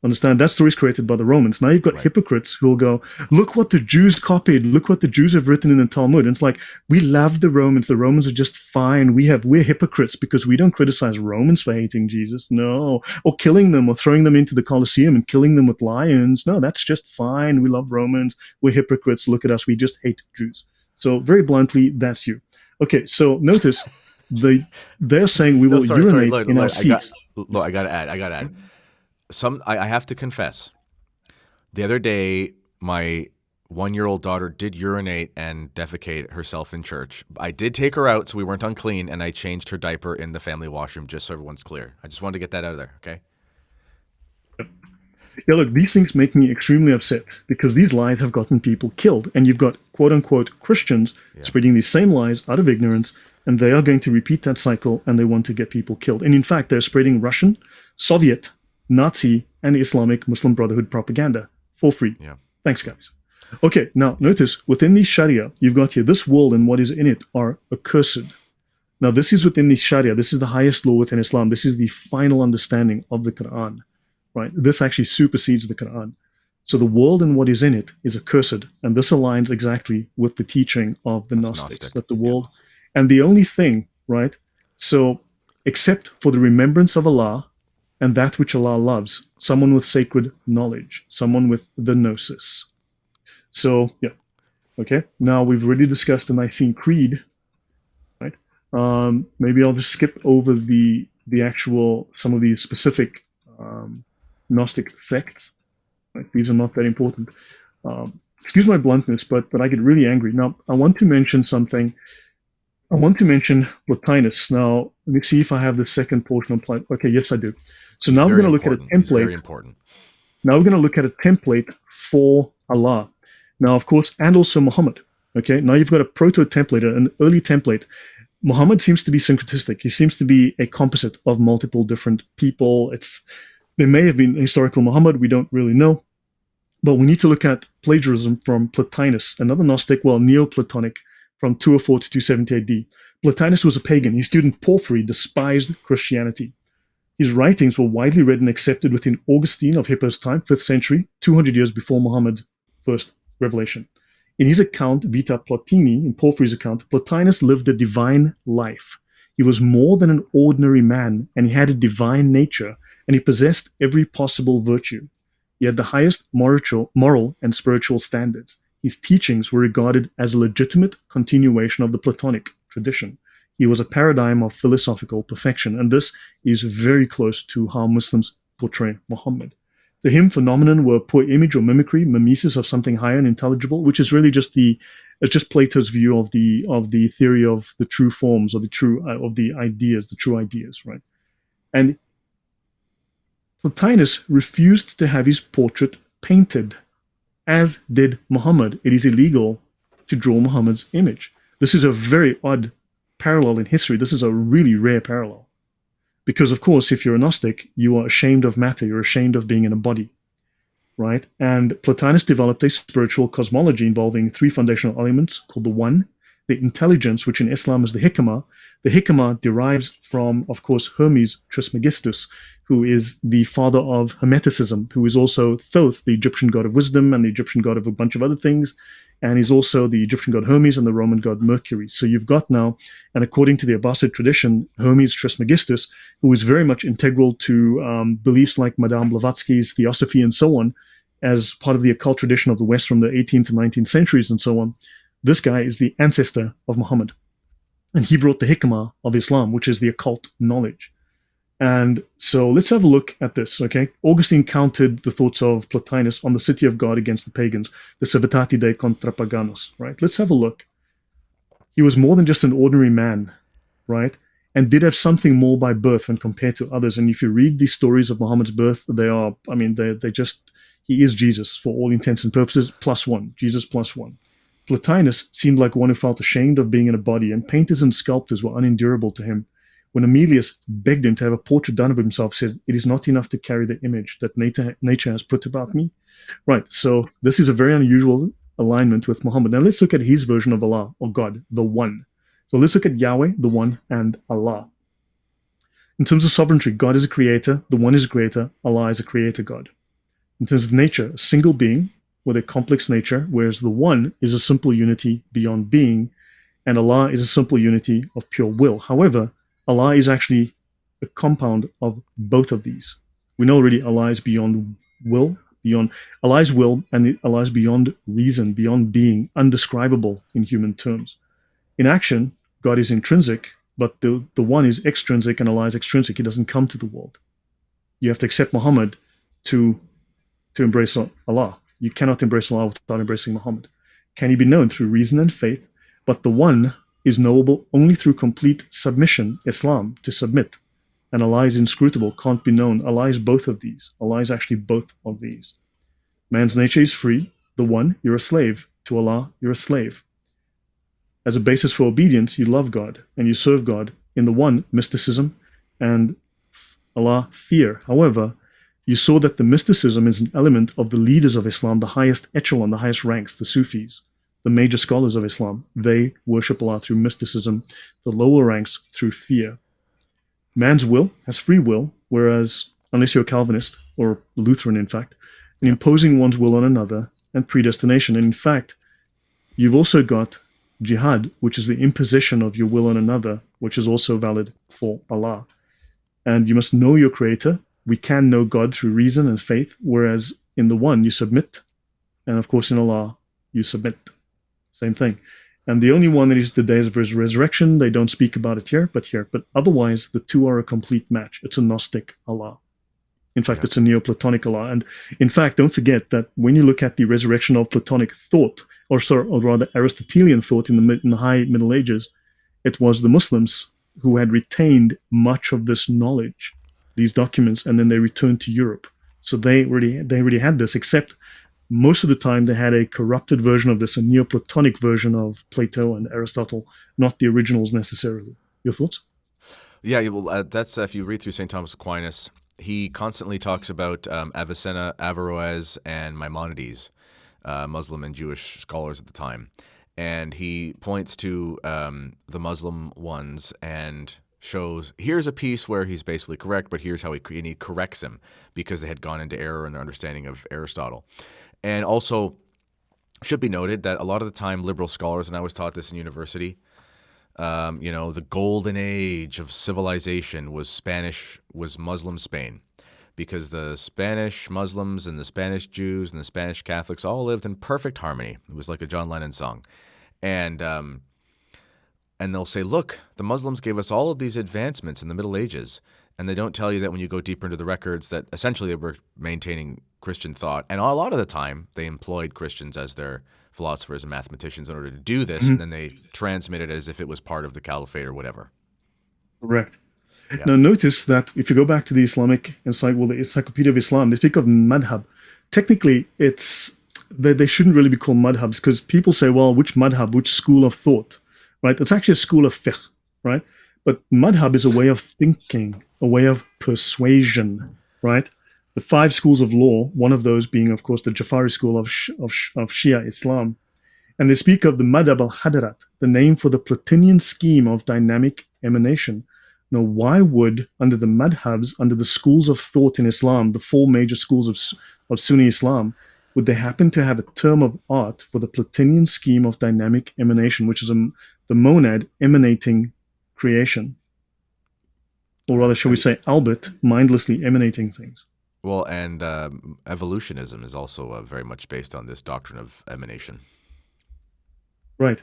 Understand? That story is created by the Romans. Now you've got hypocrites who will go, look what the Jews copied. Look what the Jews have written in the Talmud. And it's like, we love the Romans. The Romans are just fine. We're hypocrites because we don't criticize Romans for hating Jesus. No. Or killing them or throwing them into the Colosseum and killing them with lions. No, that's just fine. We love Romans. We're hypocrites. Look at us. We just hate Jews. So very bluntly, that's you. Okay, so notice they're saying we will urinate Lloyd, in our seats. I gotta add. I have to confess. The other day, my 1-year-old daughter did urinate and defecate herself in church. I did take her out so we weren't unclean, and I changed her diaper in the family washroom just so everyone's clear. I just wanted to get that out of there, okay? Yeah, look, these things make me extremely upset because these lies have gotten people killed. And you've got quote-unquote Christians spreading these same lies out of ignorance, and they are going to repeat that cycle, and they want to get people killed. And in fact, they're spreading Russian, Soviet, Nazi, and Islamic Muslim Brotherhood propaganda for free. Yeah. Thanks, guys. Okay, now notice, within the Sharia, you've got here, this world and what is in it are accursed. Now, this is within the Sharia. This is the highest law within Islam. This is the final understanding of the Quran. Right? This actually supersedes the Quran. So the world and what is in it is accursed, and this aligns exactly with the teaching of the Gnostics, that the world, and the only thing, right? So, except for the remembrance of Allah and that which Allah loves, someone with sacred knowledge, someone with the gnosis. So, yeah. Okay, now we've already discussed the Nicene Creed, right? Maybe I'll just skip over the actual, some of the specific Gnostic sects. Right? These are not that important. Excuse my bluntness, but I get really angry. Now, I want to mention something. I want to mention Plotinus. Now, let me see if I have the second portion of Plotinus. Okay, yes, I do. So now we're going to look at a template. Very important. Now we're going to look at a template for Allah. Now, of course, and also Muhammad. Okay, now you've got a proto-template, an early template. Muhammad seems to be syncretistic. He seems to be a composite of multiple different people. There may have been historical Muhammad, we don't really know. But we need to look at plagiarism from Plotinus, another Gnostic, Neoplatonic, from 204 to 270 AD. Plotinus was a pagan. His student Porphyry despised Christianity. His writings were widely read and accepted within Augustine of Hippo's time, 5th century, 200 years before Muhammad's first revelation. In his account, Vita Plotini, in Porphyry's account, Plotinus lived a divine life. He was more than an ordinary man, and he had a divine nature, and he possessed every possible virtue. He had the highest moral and spiritual standards. His teachings were regarded as a legitimate continuation of the Platonic tradition. He was a paradigm of philosophical perfection, and this is very close to how Muslims portray Muhammad. To him, phenomenon were poor image or mimicry, mimesis of something higher and intelligible, which is really just Plato's view of the theory of the true forms, or the true ideas, right? And Plotinus refused to have his portrait painted, as did Muhammad. It is illegal to draw Muhammad's image. This is a very odd parallel in history. This is a really rare parallel. Because, of course, if you're a Gnostic, you are ashamed of matter. You're ashamed of being in a body. right? And Plotinus developed a spiritual cosmology involving three foundational elements called the One, the intelligence, which in Islam is the hikmah. The hikmah derives from, of course, Hermes Trismegistus, who is the father of Hermeticism, who is also Thoth, the Egyptian god of wisdom and the Egyptian god of a bunch of other things. And he's also the Egyptian god Hermes and the Roman god Mercury. So you've got now, and according to the Abbasid tradition, Hermes Trismegistus, who is very much integral to beliefs like Madame Blavatsky's Theosophy and so on, as part of the occult tradition of the West from the 18th and 19th centuries and so on. This guy is the ancestor of Muhammad. And he brought the hikmah of Islam, which is the occult knowledge. And so let's have a look at this, okay? Augustine countered the thoughts of Plotinus on the city of God against the pagans, the Civitate Dei contra Paganos, right? Let's have a look. He was more than just an ordinary man, right? And did have something more by birth when compared to others. And if you read these stories of Muhammad's birth, they are, I mean, they just, he is Jesus for all intents and purposes, plus one, Jesus plus one. Plotinus seemed like one who felt ashamed of being in a body, and painters and sculptors were unendurable to him. When Emilius begged him to have a portrait done of himself, said, "It is not enough to carry the image that nature has put about me." Right, so this is a very unusual alignment with Muhammad. Now let's look at his version of Allah, or God, the One. So let's look at Yahweh, the One, and Allah. In terms of sovereignty, God is a creator, the One is a creator, Allah is a creator God. In terms of nature, a single being with a complex nature, whereas the One is a simple unity beyond being, and Allah is a simple unity of pure will. However, Allah is actually a compound of both of these. We know already Allah is beyond will, beyond Allah's will, and Allah is beyond reason, beyond being, undescribable in human terms. In action, God is intrinsic, but the One is extrinsic and Allah is extrinsic. He doesn't come to the world. You have to accept Muhammad to embrace Allah. You cannot embrace Allah without embracing Muhammad. Can he be known through reason and faith? But the One is knowable only through complete submission, Islam, to submit. And Allah is inscrutable, can't be known. Allah is both of these. Allah is actually both of these. Man's nature is free. The One, you're a slave. To Allah, you're a slave. As a basis for obedience, you love God and you serve God. In the One, mysticism, and Allah, fear. However, you saw that the mysticism is an element of the leaders of Islam, the highest echelon, the highest ranks, the Sufis, the major scholars of Islam. They worship Allah through mysticism, the lower ranks through fear. Man's will has free will, whereas, unless you're a Calvinist, or Lutheran in fact, in imposing one's will on another, and predestination. And in fact, you've also got jihad, which is the imposition of your will on another, which is also valid for Allah. And you must know your creator. We can know God through reason and faith, whereas in the One, you submit. And of course, in Allah, you submit. Same thing. And the only one that is the days of his resurrection, they don't speak about it here. But otherwise, the two are a complete match. It's a Gnostic Allah. In fact, it's a Neoplatonic Allah. And in fact, don't forget that when you look at the resurrection of Platonic thought, or rather Aristotelian thought in the High Middle Ages, it was the Muslims who had retained much of this knowledge, these documents, and then they returned to Europe. So they already had this, except most of the time they had a corrupted version of this, a Neoplatonic version of Plato and Aristotle, not the originals necessarily. Your thoughts? Yeah, well, that's if you read through St. Thomas Aquinas, he constantly talks about Avicenna, Averroes, and Maimonides, Muslim and Jewish scholars at the time. And he points to the Muslim ones and shows, here's a piece where he's basically correct, but here's how he corrects him because they had gone into error in their understanding of Aristotle. And also, should be noted that a lot of the time liberal scholars, and I was taught this in university, the golden age of civilization was Muslim Spain, because the Spanish Muslims and the Spanish Jews and the Spanish Catholics all lived in perfect harmony. It was like a John Lennon song. And they'll say, look, the Muslims gave us all of these advancements in the Middle Ages, and they don't tell you that when you go deeper into the records that essentially they were maintaining Christian thought. And a lot of the time, they employed Christians as their philosophers and mathematicians in order to do this, and then they transmit it as if it was part of the caliphate or whatever. Correct. Yeah. Now, notice that if you go back to the Islamic the Encyclopedia of Islam, they speak of madhab. Technically, they shouldn't really be called madhabs, because people say, well, which madhab, which school of thought, right? It's actually a school of fiqh, right? But madhab is a way of thinking, a way of persuasion, right? The 5 schools of law, one of those being, of course, the Jafari school of Shia Islam. And they speak of the Madhab al-Hadarat, the name for the Platinian scheme of dynamic emanation. Now, why would, under the madhabs, under the schools of thought in Islam, the 4 major schools of Sunni Islam, would they happen to have a term of art for the Platinian scheme of dynamic emanation, which is the monad emanating creation? Or rather, shall we say, Albert, mindlessly emanating things. Well, and evolutionism is also very much based on this doctrine of emanation. Right.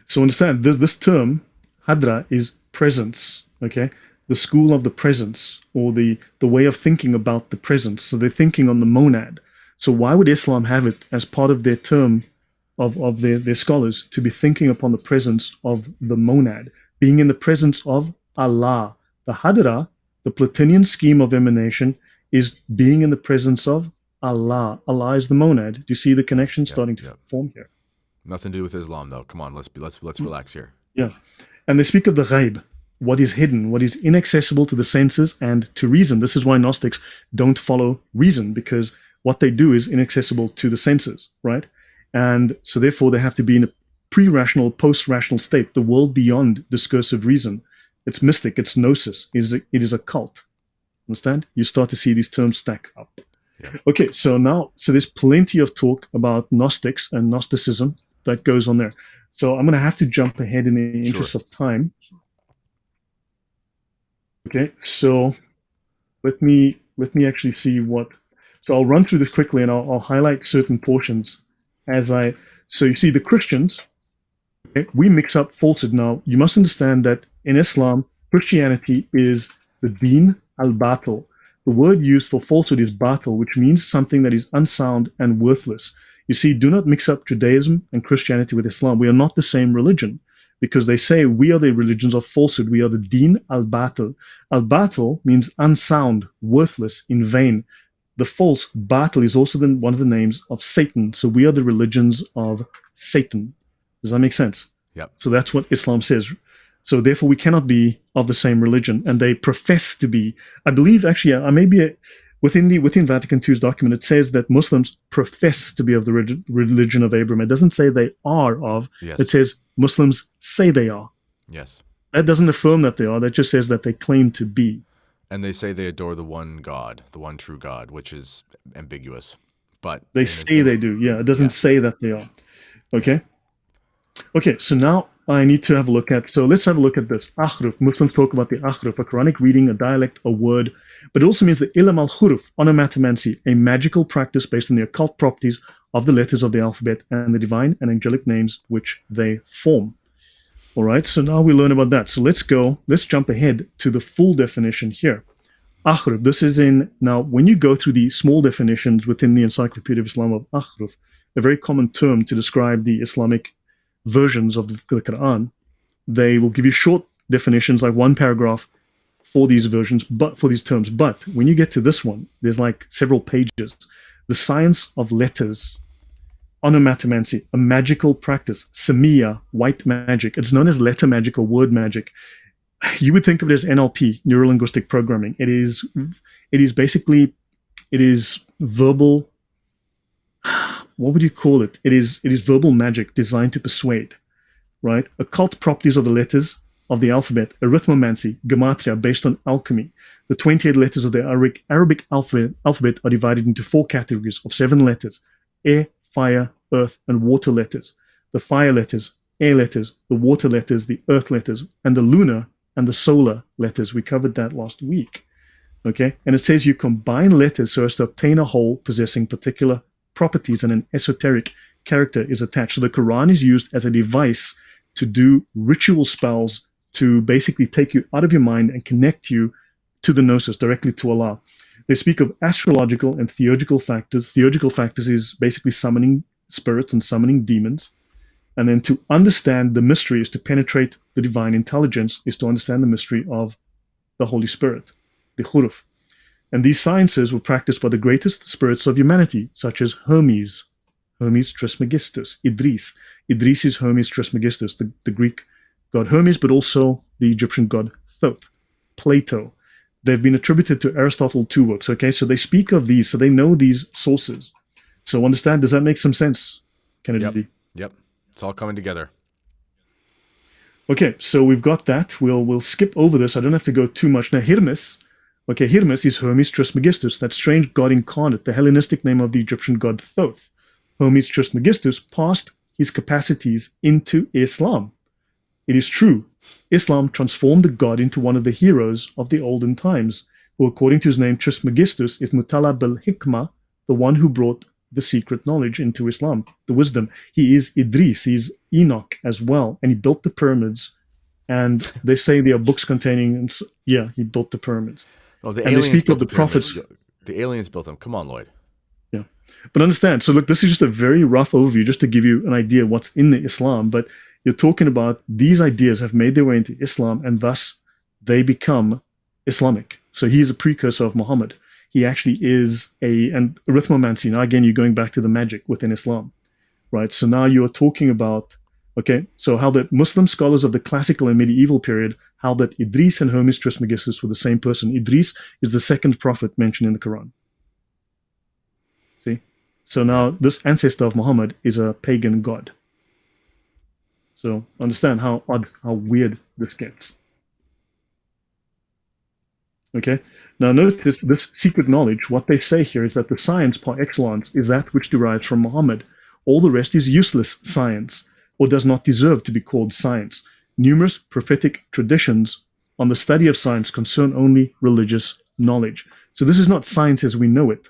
So understand, this term, Hadra, is presence, okay? The school of the presence, or the way of thinking about the presence. So they're thinking on the monad. So why would Islam have it as part of their term of their scholars to be thinking upon the presence of the monad, being in the presence of Allah? The Hadra, the Platinian scheme of emanation, is being in the presence of Allah. Allah is the monad. Do you see the connection starting to form here? Nothing to do with Islam, though. Come on, let's relax here. Yeah, and they speak of the ghaib, what is hidden, what is inaccessible to the senses and to reason. This is why Gnostics don't follow reason, because what they do is inaccessible to the senses, right? And so therefore they have to be in a pre-rational, post-rational state, the world beyond discursive reason. It's mystic, it's gnosis, it is a cult. Understand? You start to see these terms stack up. Yeah. Okay, so there's plenty of talk about Gnostics and Gnosticism that goes on there. So I'm going to have to jump ahead in the interest of time. Okay, so let me actually see what. So I'll run through this quickly, and I'll highlight certain portions as I. So you see, the Christians, okay, we mix up falsehood. Now you must understand that in Islam, Christianity is the Deen al-Batil. The word used for falsehood is batil, which means something that is unsound and worthless. You see, do not mix up Judaism and Christianity with Islam. We are not the same religion, because they say we are the religions of falsehood. We are the Deen al-Batil. Al-Batil means unsound, worthless, in vain. The false, Batil, is also one of the names of Satan. So we are the religions of Satan. Does that make sense? Yep. So that's what Islam says. So therefore, we cannot be of the same religion, and they profess to be. I believe, actually, I may be within Vatican II's document. It says that Muslims profess to be of the religion of Abraham. It doesn't say they are of. Yes. It says Muslims say they are. Yes. That doesn't affirm that they are. That just says that they claim to be. And they say they adore the one God, the one true God, which is ambiguous. But they say they do. Yeah, it doesn't say that they are. Okay. Okay, so now I need to have a look at, so let's have a look at this. Ahruf, Muslims talk about the ahruf, a Quranic reading, a dialect, a word, but it also means the ilm al-huruf, onomatomancy, a magical practice based on the occult properties of the letters of the alphabet and the divine and angelic names which they form. All right, so now we learn about that. So let's jump ahead to the full definition here. Ahruf, this is now when you go through the small definitions within the Encyclopedia of Islam of ahruf, a very common term to describe the Islamic versions of the Quran, they will give you short definitions, like one paragraph for these versions, but for these terms. But when you get to this one, there's like several pages. The science of letters, onomatomancy, a magical practice, Samiya, white magic. It's known as letter magic or word magic. You would think of it as NLP, neuro linguistic programming. It is verbal. What would you call it? It is verbal magic designed to persuade, right? Occult properties of the letters of the alphabet, arithmomancy, gematria, based on alchemy. The 28 letters of the Arabic alphabet are divided into 4 categories of 7 letters: air, fire, earth, and water letters. The fire letters, air letters, the water letters, the earth letters, and the lunar and the solar letters. We covered that last week, okay? And it says you combine letters so as to obtain a whole possessing particular properties, and an esoteric character is attached. So the Quran is used as a device to do ritual spells to basically take you out of your mind and connect you to the gnosis, directly to Allah. They speak of astrological and theurgical factors. Theurgical factors is basically summoning spirits and summoning demons. And then to understand the mystery is to penetrate the divine intelligence, is to understand the mystery of the Holy Spirit, the huruf. And these sciences were practiced by the greatest spirits of humanity, such as Hermes Trismegistus, Idris. Idris is Hermes Trismegistus, the Greek god Hermes, but also the Egyptian god Thoth, Plato. They've been attributed to Aristotle two works. Okay, so they speak of these, so they know these sources. So understand, does that make some sense, Kennedy? Yep. Yep. It's all coming together. Okay, so we've got that. We'll skip over this. I don't have to go too much. Now, Hermes. Okay, Hermes is Hermes Trismegistus, that strange god incarnate, the Hellenistic name of the Egyptian god Thoth. Hermes Trismegistus passed his capacities into Islam. It is true, Islam transformed the god into one of the heroes of the olden times, who, according to his name Trismegistus, is Mutalab al-Hikmah, the one who brought the secret knowledge into Islam, the wisdom. He is Idris, he's Enoch as well, and he built the pyramids. And they say there are books containing, yeah, he built the pyramids. Oh, the and they speak of the pyramids. prophets. The aliens built them. Come on, Lloyd. Yeah. But understand, so look, this is just a very rough overview, just to give you an idea what's in the Islam. But you're talking about these ideas have made their way into Islam, and thus they become Islamic. So he is a precursor of Muhammad. He actually is and arithmomancy. Now, again, you're going back to the magic within Islam, right? So now you are talking about, okay, so how that Muslim scholars of the classical and medieval period, how that Idris and Hermes Trismegistus were the same person. Idris is the second prophet mentioned in the Quran. See? So now this ancestor of Muhammad is a pagan god. So understand how odd, how weird this gets. Okay. Now notice this secret knowledge. What they say here is that the science par excellence is that which derives from Muhammad. All the rest is useless science, or does not deserve to be called science. Numerous prophetic traditions on the study of science concern only religious knowledge. So this is not science as we know it.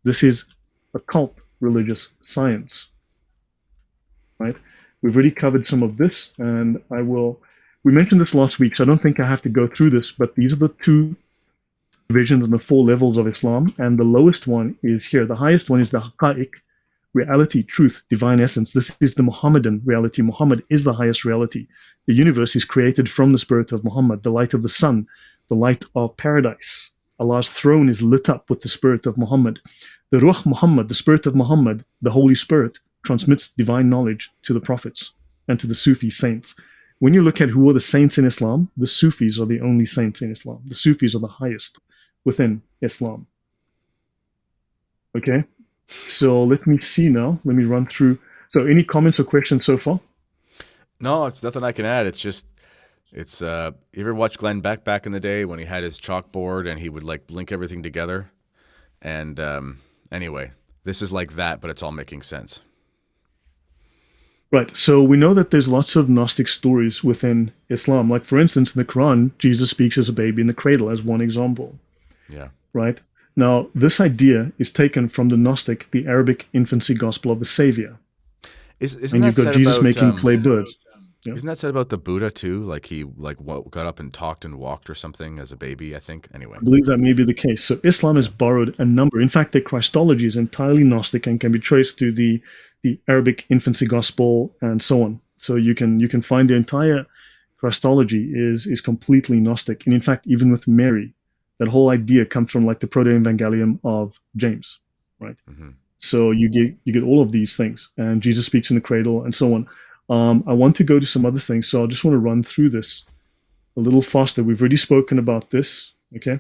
This is occult religious science. Right? We've already covered some of this, and we mentioned this last week, so I don't think I have to go through this, but these are the two divisions and the four levels of Islam, and the lowest one is here. The highest one is the Haqa'iq, reality, truth, divine essence. This is the Muhammadan reality. Muhammad is the highest reality. The universe is created from the spirit of Muhammad, the light of the sun, the light of paradise. Allah's throne is lit up with the spirit of Muhammad. The Ruh Muhammad, the spirit of Muhammad, the Holy Spirit, transmits divine knowledge to the prophets and to the Sufi saints. When you look at who are the saints in Islam, the Sufis are the only saints in Islam. The Sufis are the highest within Islam. Okay? So let me see now. Let me run through. So any comments or questions so far? No, it's nothing I can add. It's just, you ever watch Glenn Beck back in the day when he had his chalkboard and he would like link everything together? And anyway, this is like that, but it's all making sense. Right. So we know that there's lots of Gnostic stories within Islam. Like, for instance, in the Quran, Jesus speaks as a baby in the cradle as one example. Yeah. Right. Now, this idea is taken from the Gnostic, the Arabic infancy gospel of the Savior. Isn't you've got Jesus making clay birds. Yeah. Isn't that said about the Buddha too? Like he got up and talked and walked or something as a baby, I think. Anyway. I believe that may be the case. So Islam has borrowed a number. In fact, their Christology is entirely Gnostic and can be traced to the Arabic infancy gospel and so on. So you can find the entire Christology is completely Gnostic. And in fact, even with Mary, that whole idea comes from like the Proto-Evangelium of James, right? Mm-hmm. So you get all of these things, and Jesus speaks in the cradle and so on. I want to go to some other things, so I just want to run through this a little faster. We've already spoken about this, okay?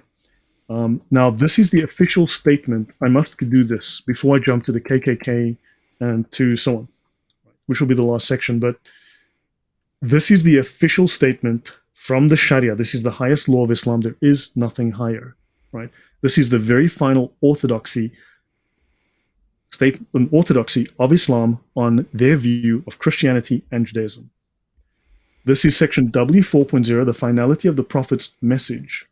Now, this is the official statement. I must do this before I jump to the KKK and to so on, which will be the last section. But this is the official statement from the Sharia. This is the highest law of Islam. There is nothing higher, right? This is the very final orthodoxy of Islam on their view of Christianity and Judaism. This is section W4.0, the finality of the Prophet's message.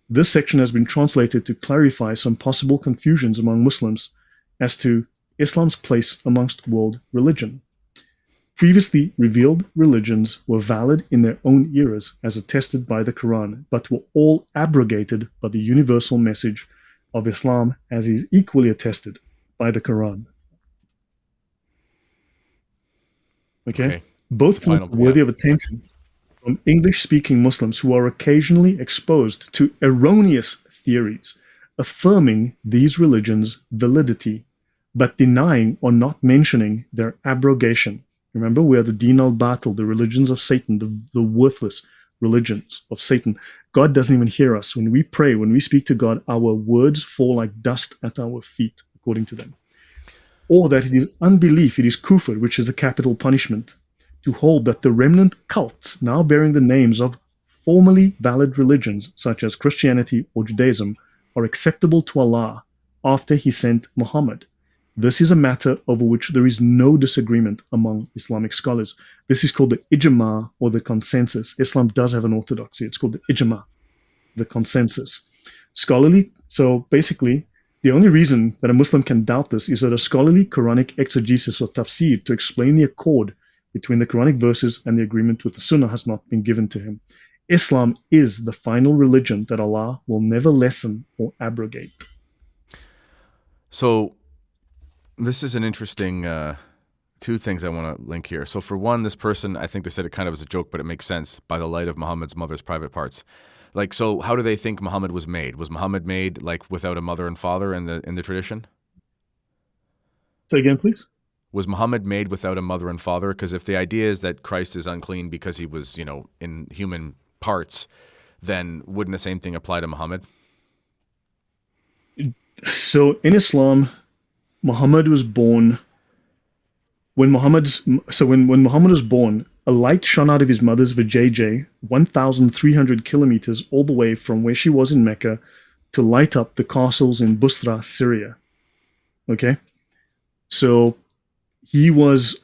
This section has been translated to clarify some possible confusions among Muslims as to Islam's place amongst world religion. Previously revealed religions were valid in their own eras as attested by the Quran, but were all abrogated by the universal message of Islam as is equally attested by the Quran. Okay? Both points are worthy of attention from English-speaking Muslims who are occasionally exposed to erroneous theories affirming these religions' validity, but denying or not mentioning their abrogation. Remember, we are the Din al-Batil, the religions of Satan, the worthless religions of Satan. God doesn't even hear us. When we pray, when we speak to God, our words fall like dust at our feet, according to them. Or that it is unbelief, it is kufr, which is a capital punishment, to hold that the remnant cults, now bearing the names of formerly valid religions, such as Christianity or Judaism, are acceptable to Allah after he sent Muhammad. This is a matter over which there is no disagreement among Islamic scholars. This is called the ijma, or the consensus. Islam does have an orthodoxy. It's called the ijma, the consensus. Scholarly, so basically, the only reason that a Muslim can doubt this is that a scholarly Quranic exegesis or tafsir to explain the accord between the Quranic verses and the agreement with the Sunnah has not been given to him. Islam is the final religion that Allah will never lessen or abrogate. So this is an interesting two things I want to link here. So for one, this person, I think they said it kind of as a joke, but it makes sense, by the light of Muhammad's mother's private parts. Like, so how do they think Muhammad was made? Was Muhammad made like without a mother and father in the tradition? Say again, please. Was Muhammad made without a mother and father? Because if the idea is that Christ is unclean because he was, in human parts, then wouldn't the same thing apply to Muhammad? So in Islam, Muhammad was born. When Muhammad was born, a light shone out of his mother's vajayjay, 1,300 kilometers all the way from where she was in Mecca to light up the castles in Busra, Syria. Okay, so there was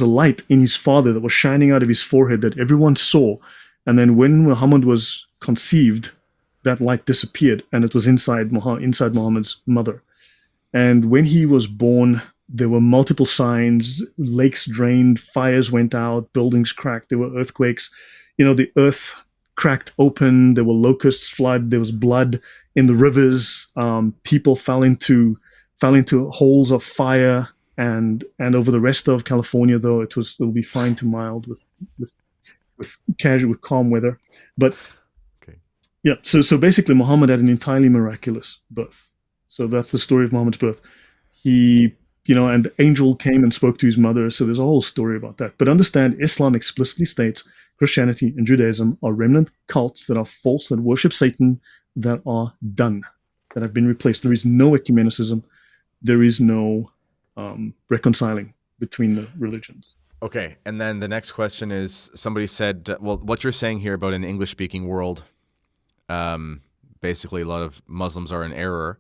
a light in his father that was shining out of his forehead that everyone saw, and then when Muhammad was conceived, that light disappeared, and it was inside Muhammad's mother. And when he was born, there were multiple signs: lakes drained, fires went out, buildings cracked, there were earthquakes. The earth cracked open, there were locusts, flood, there was blood in the rivers. People fell into holes of fire, and over the rest of California, though it'll be fine to mild with calm weather. But okay. Yeah, so basically Muhammad had an entirely miraculous birth. So that's the story of Muhammad's birth. He, and the angel came and spoke to his mother. So there's a whole story about that. But understand, Islam explicitly states Christianity and Judaism are remnant cults that are false, that worship Satan, that are done, that have been replaced. There is no ecumenicism. There is no reconciling between the religions. Okay, and then the next question is, somebody said, well, what you're saying here about an English-speaking world, basically a lot of Muslims are in error.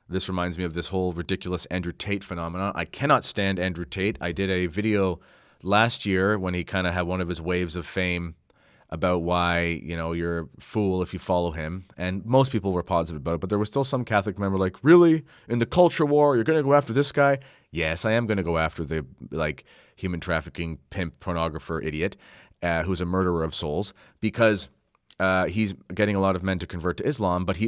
This reminds me of this whole ridiculous Andrew Tate phenomenon. I cannot stand Andrew Tate. I did a video last year when he kind of had one of his waves of fame about why, you're a fool if you follow him. And most people were positive about it, but there was still some Catholic member like, really? In the culture war, you're going to go after this guy? Yes, I am going to go after the, human trafficking, pimp, pornographer idiot who's a murderer of souls, because he's getting a lot of men to convert to Islam. But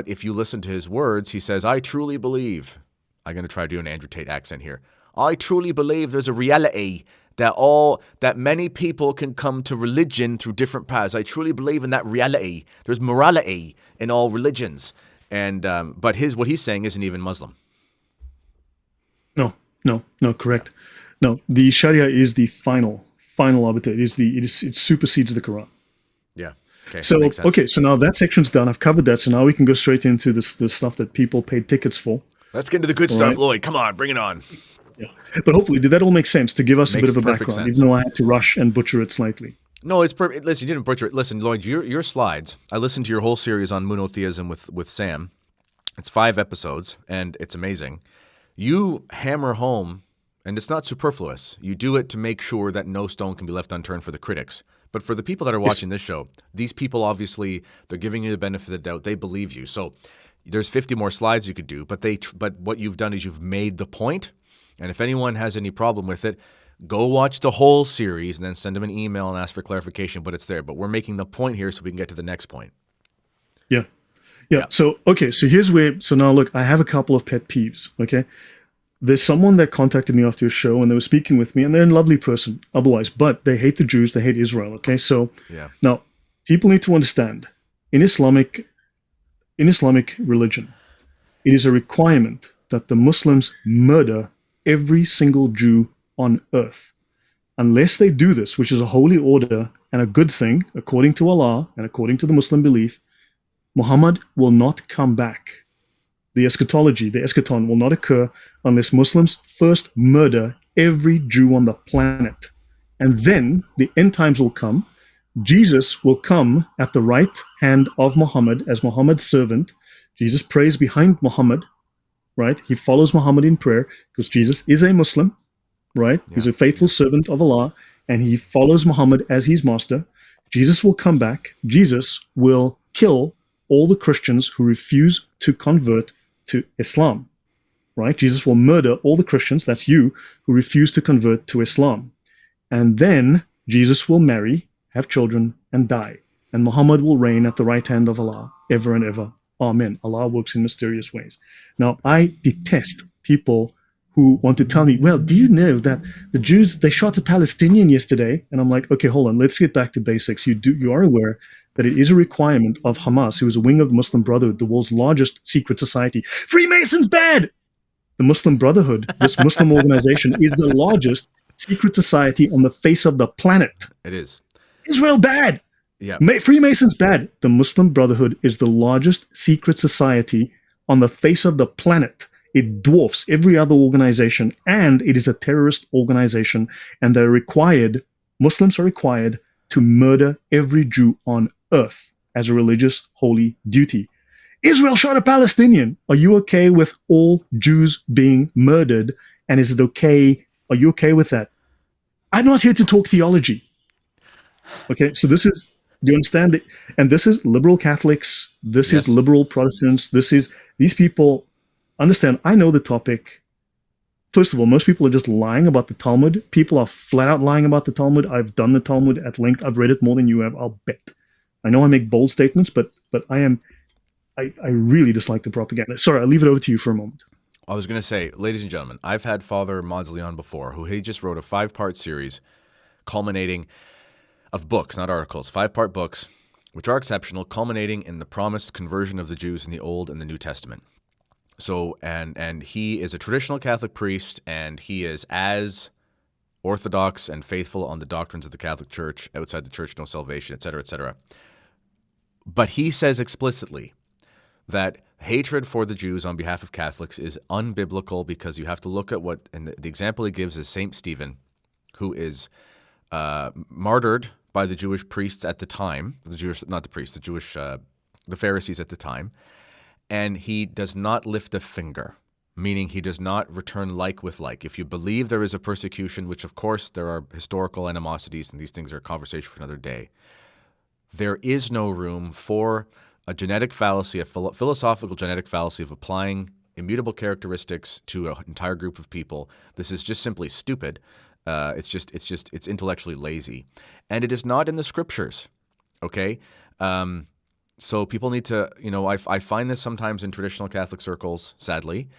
if you listen to his words, he says, I truly believe, I'm going to try to do an Andrew Tate accent here. I truly believe there's a reality that many people can come to religion through different paths. I truly believe in that reality. There's morality in all religions. And but what he's saying isn't even Muslim. No, correct. No, the Sharia is the final arbiter. It supersedes the Quran. Yeah. Okay. So now that section's done. I've covered that. So now we can go straight into the stuff that people paid tickets for. Let's get into the good stuff, right? Lloyd. Come on, bring it on. Yeah. But hopefully, did that all make sense to give us a bit of a background, even though I had to rush and butcher it slightly? No, it's perfect. Listen, you didn't butcher it. Listen, Lloyd, your slides, I listened to your whole series on monotheism with Sam. It's 5 episodes, and it's amazing. You hammer home, and it's not superfluous. You do it to make sure that no stone can be left unturned for the critics. But for the people that are watching this show, these people obviously, they're giving you the benefit of the doubt. They believe you. So there's 50 more slides you could do, but what you've done is you've made the point. And if anyone has any problem with it, go watch the whole series and then send them an email and ask for clarification, but it's there. But we're making the point here so we can get to the next point. Yeah. So now look, I have a couple of pet peeves, okay? There's someone that contacted me after your show and they were speaking with me, and they're a lovely person otherwise, but they hate the Jews, they hate Israel, okay? So Now, people need to understand, in Islamic religion, it is a requirement that the Muslims murder every single Jew on earth. unless they do this, which is a holy order and a good thing, according to Allah and according to the Muslim belief, Muhammad will not come back. The eschatology, the eschaton, will not occur unless Muslims first murder every Jew on the planet. And then the end times will come. Jesus will come at the right hand of Muhammad as Muhammad's servant. Jesus prays behind Muhammad, right? He follows Muhammad in prayer because Jesus is a Muslim, right? Yeah. He's a faithful servant of Allah, and he follows Muhammad as his master. Jesus will come back. Jesus will kill all the Christians who refuse to convert to Islam, right? Jesus will murder all the Christians, that's you, who refuse to convert to Islam. And then Jesus will marry, have children, and die. And Muhammad will reign at the right hand of Allah ever and ever. Amen. Allah works in mysterious ways. Now, I detest people who want to tell me, well, do you know that the Jews, they shot a Palestinian yesterday? And I'm like, okay, hold on, let's get back to basics. You are aware that it is a requirement of Hamas, who is a wing of the Muslim Brotherhood, the world's largest secret society. Freemasons bad! The Muslim Brotherhood, this Muslim organization, is the largest secret society on the face of the planet. It is. Israel bad! Yeah. Freemasons bad! The Muslim Brotherhood is the largest secret society on the face of the planet. It dwarfs every other organization, and it is a terrorist organization, and they're required, Muslims are required to murder every Jew on earth as a religious holy duty. Israel shot a Palestinian. Are you okay with all Jews being murdered? And is it okay? Are you okay with that? I'm not here to talk theology. Okay, so this is, do you understand it? And this is liberal Catholics. This is liberal Protestants. These people understand. I know the topic. First of all, most people are just lying about the Talmud. People are flat out lying about the Talmud. I've done the Talmud at length. I've read it more than you have, I'll bet. I know I make bold statements, but I really dislike the propaganda. Sorry, I'll leave it over to you for a moment. I was going to say, ladies and gentlemen, I've had Father Maudsley on before, who he just wrote a 5-part series culminating of books, not articles, 5-part books, which are exceptional, culminating in the promised conversion of the Jews in the Old and the New Testament. So, and he is a traditional Catholic priest, and he is as orthodox and faithful on the doctrines of the Catholic Church, outside the church, no salvation, etc., etc. But he says explicitly that hatred for the Jews on behalf of Catholics is unbiblical, because you have to look at what, and the example he gives is Saint Stephen, who is martyred by the Jewish priests at the time, the Pharisees at the time, and he does not lift a finger, meaning he does not return like with like. If you believe there is a persecution, which of course there are historical animosities, and these things are a conversation for another day, there is no room for a genetic fallacy, a philosophical genetic fallacy of applying immutable characteristics to an entire group of people. This is just simply stupid. It's intellectually lazy, and it is not in the scriptures. Okay. So people need to, I find this sometimes in traditional Catholic circles, sadly,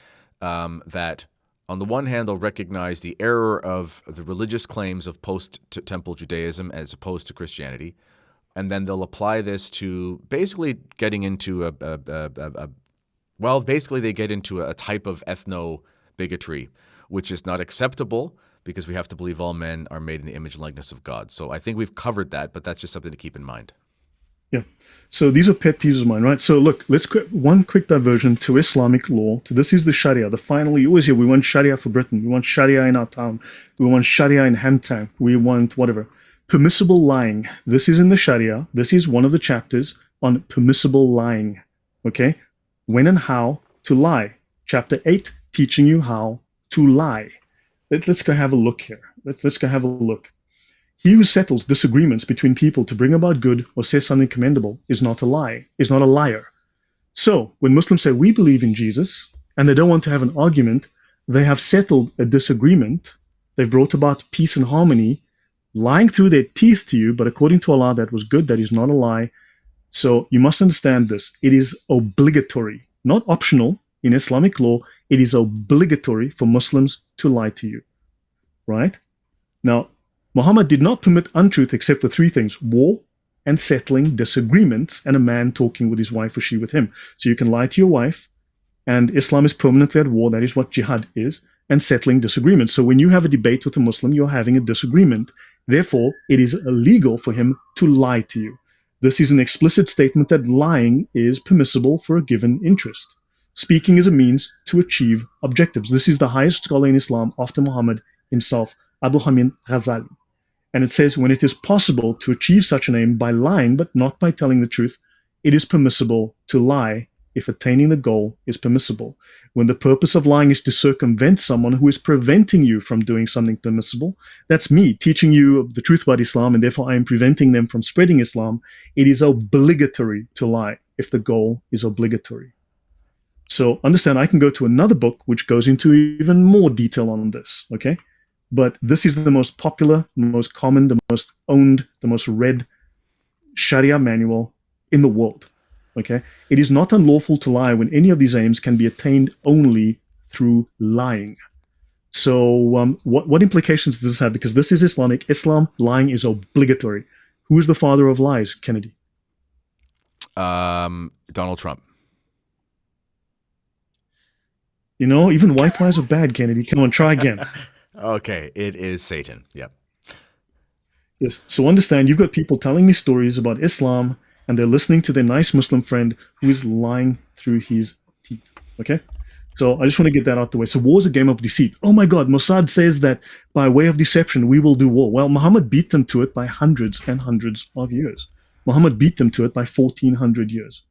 that on the one hand, they'll recognize the error of the religious claims of post-temple Judaism as opposed to Christianity, and then they'll apply this to basically getting into they get into a type of ethno-bigotry, which is not acceptable, because we have to believe all men are made in the image and likeness of God. So I think we've covered that, but that's just something to keep in mind. Yeah. So these are pet peeves of mine, right? So look, let's one quick diversion to Islamic law. This is the Sharia. You always hear, we want Sharia for Britain. We want Sharia in our town. We want Sharia in Hamptown. We want whatever. Permissible lying. This is in the Sharia. This is one of the chapters on permissible lying. Okay? When and how to lie. Chapter 8, teaching you how to lie. Let's go have a look here. Let's go have a look. He who settles disagreements between people to bring about good or says something commendable is not a liar. So when Muslims say we believe in Jesus and they don't want to have an argument, they have settled a disagreement. They've brought about peace and harmony, lying through their teeth to you, but according to Allah, that was good. That is not a lie. So you must understand this. It is obligatory, not optional. In Islamic law, it is obligatory for Muslims to lie to you, right? Now, Muhammad did not permit untruth except for 3 things: war and settling disagreements, and a man talking with his wife or she with him. So you can lie to your wife, and Islam is permanently at war. That is what jihad is. and settling disagreements. So when you have a debate with a Muslim, you're having a disagreement. Therefore, it is illegal for him to lie to you. This is an explicit statement that lying is permissible for a given interest. Speaking is a means to achieve objectives. This is the highest scholar in Islam after Muhammad himself, Abu Hamid Ghazali. And it says, when it is possible to achieve such an aim by lying, but not by telling the truth, it is permissible to lie if attaining the goal is permissible. When the purpose of lying is to circumvent someone who is preventing you from doing something permissible, that's me teaching you the truth about Islam, and therefore I am preventing them from spreading Islam. It is obligatory to lie if the goal is obligatory. So understand, I can go to another book which goes into even more detail on this, okay? But this is the most popular, the most common, the most owned, the most read Sharia manual in the world. Okay, it is not unlawful to lie when any of these aims can be attained only through lying. So, what implications does this have? Because this is Islamic. Islam, lying is obligatory. Who is the father of lies, Kennedy? Donald Trump. You know, even white lies are bad, Kennedy. Come on, try again. Okay, it is Satan. Yep. Yes. So understand, you've got people telling me stories about Islam, and they're listening to their nice Muslim friend who is lying through his teeth. Okay? So I just want to get that out the way. So war is a game of deceit. Oh my God, Mossad says that by way of deception, we will do war. Well, Muhammad beat them to it by hundreds and hundreds of years. Muhammad beat them to it by 1400 years.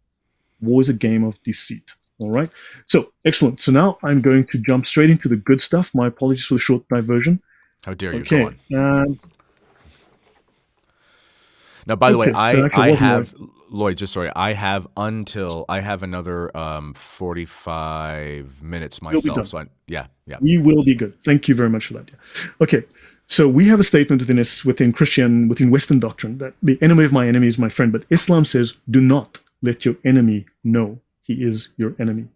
War is a game of deceit. All right? So, excellent. So now I'm going to jump straight into the good stuff. My apologies for the short diversion. How dare you? Okay. Go on. Now, by the way, I have, Lloyd, just sorry, I have another 45 minutes myself. So yeah. We will be good. Thank you very much for that. Yeah. Okay. So we have a statement within Western doctrine that the enemy of my enemy is my friend. But Islam says, do not let your enemy know he is your enemy.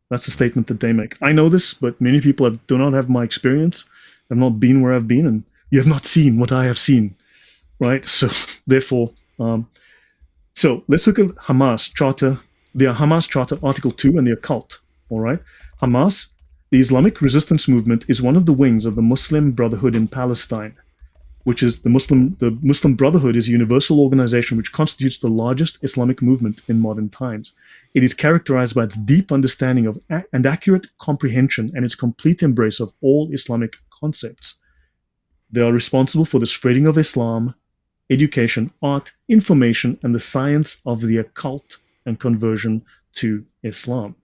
That's the statement that they make. I know this, but many people do not have my experience, have not been where I've been, and you have not seen what I have seen. Right, so therefore, so let's look at Hamas Charter, the Hamas Charter, Article 2, and the occult. All right, Hamas, the Islamic resistance movement, is one of the wings of the Muslim Brotherhood in Palestine, which is the Muslim Brotherhood is a universal organization which constitutes the largest Islamic movement in modern times. It is characterized by its deep understanding of and accurate comprehension and its complete embrace of all Islamic concepts. They are responsible for the spreading of Islam, education, art, information, and the science of the occult and conversion to Islam.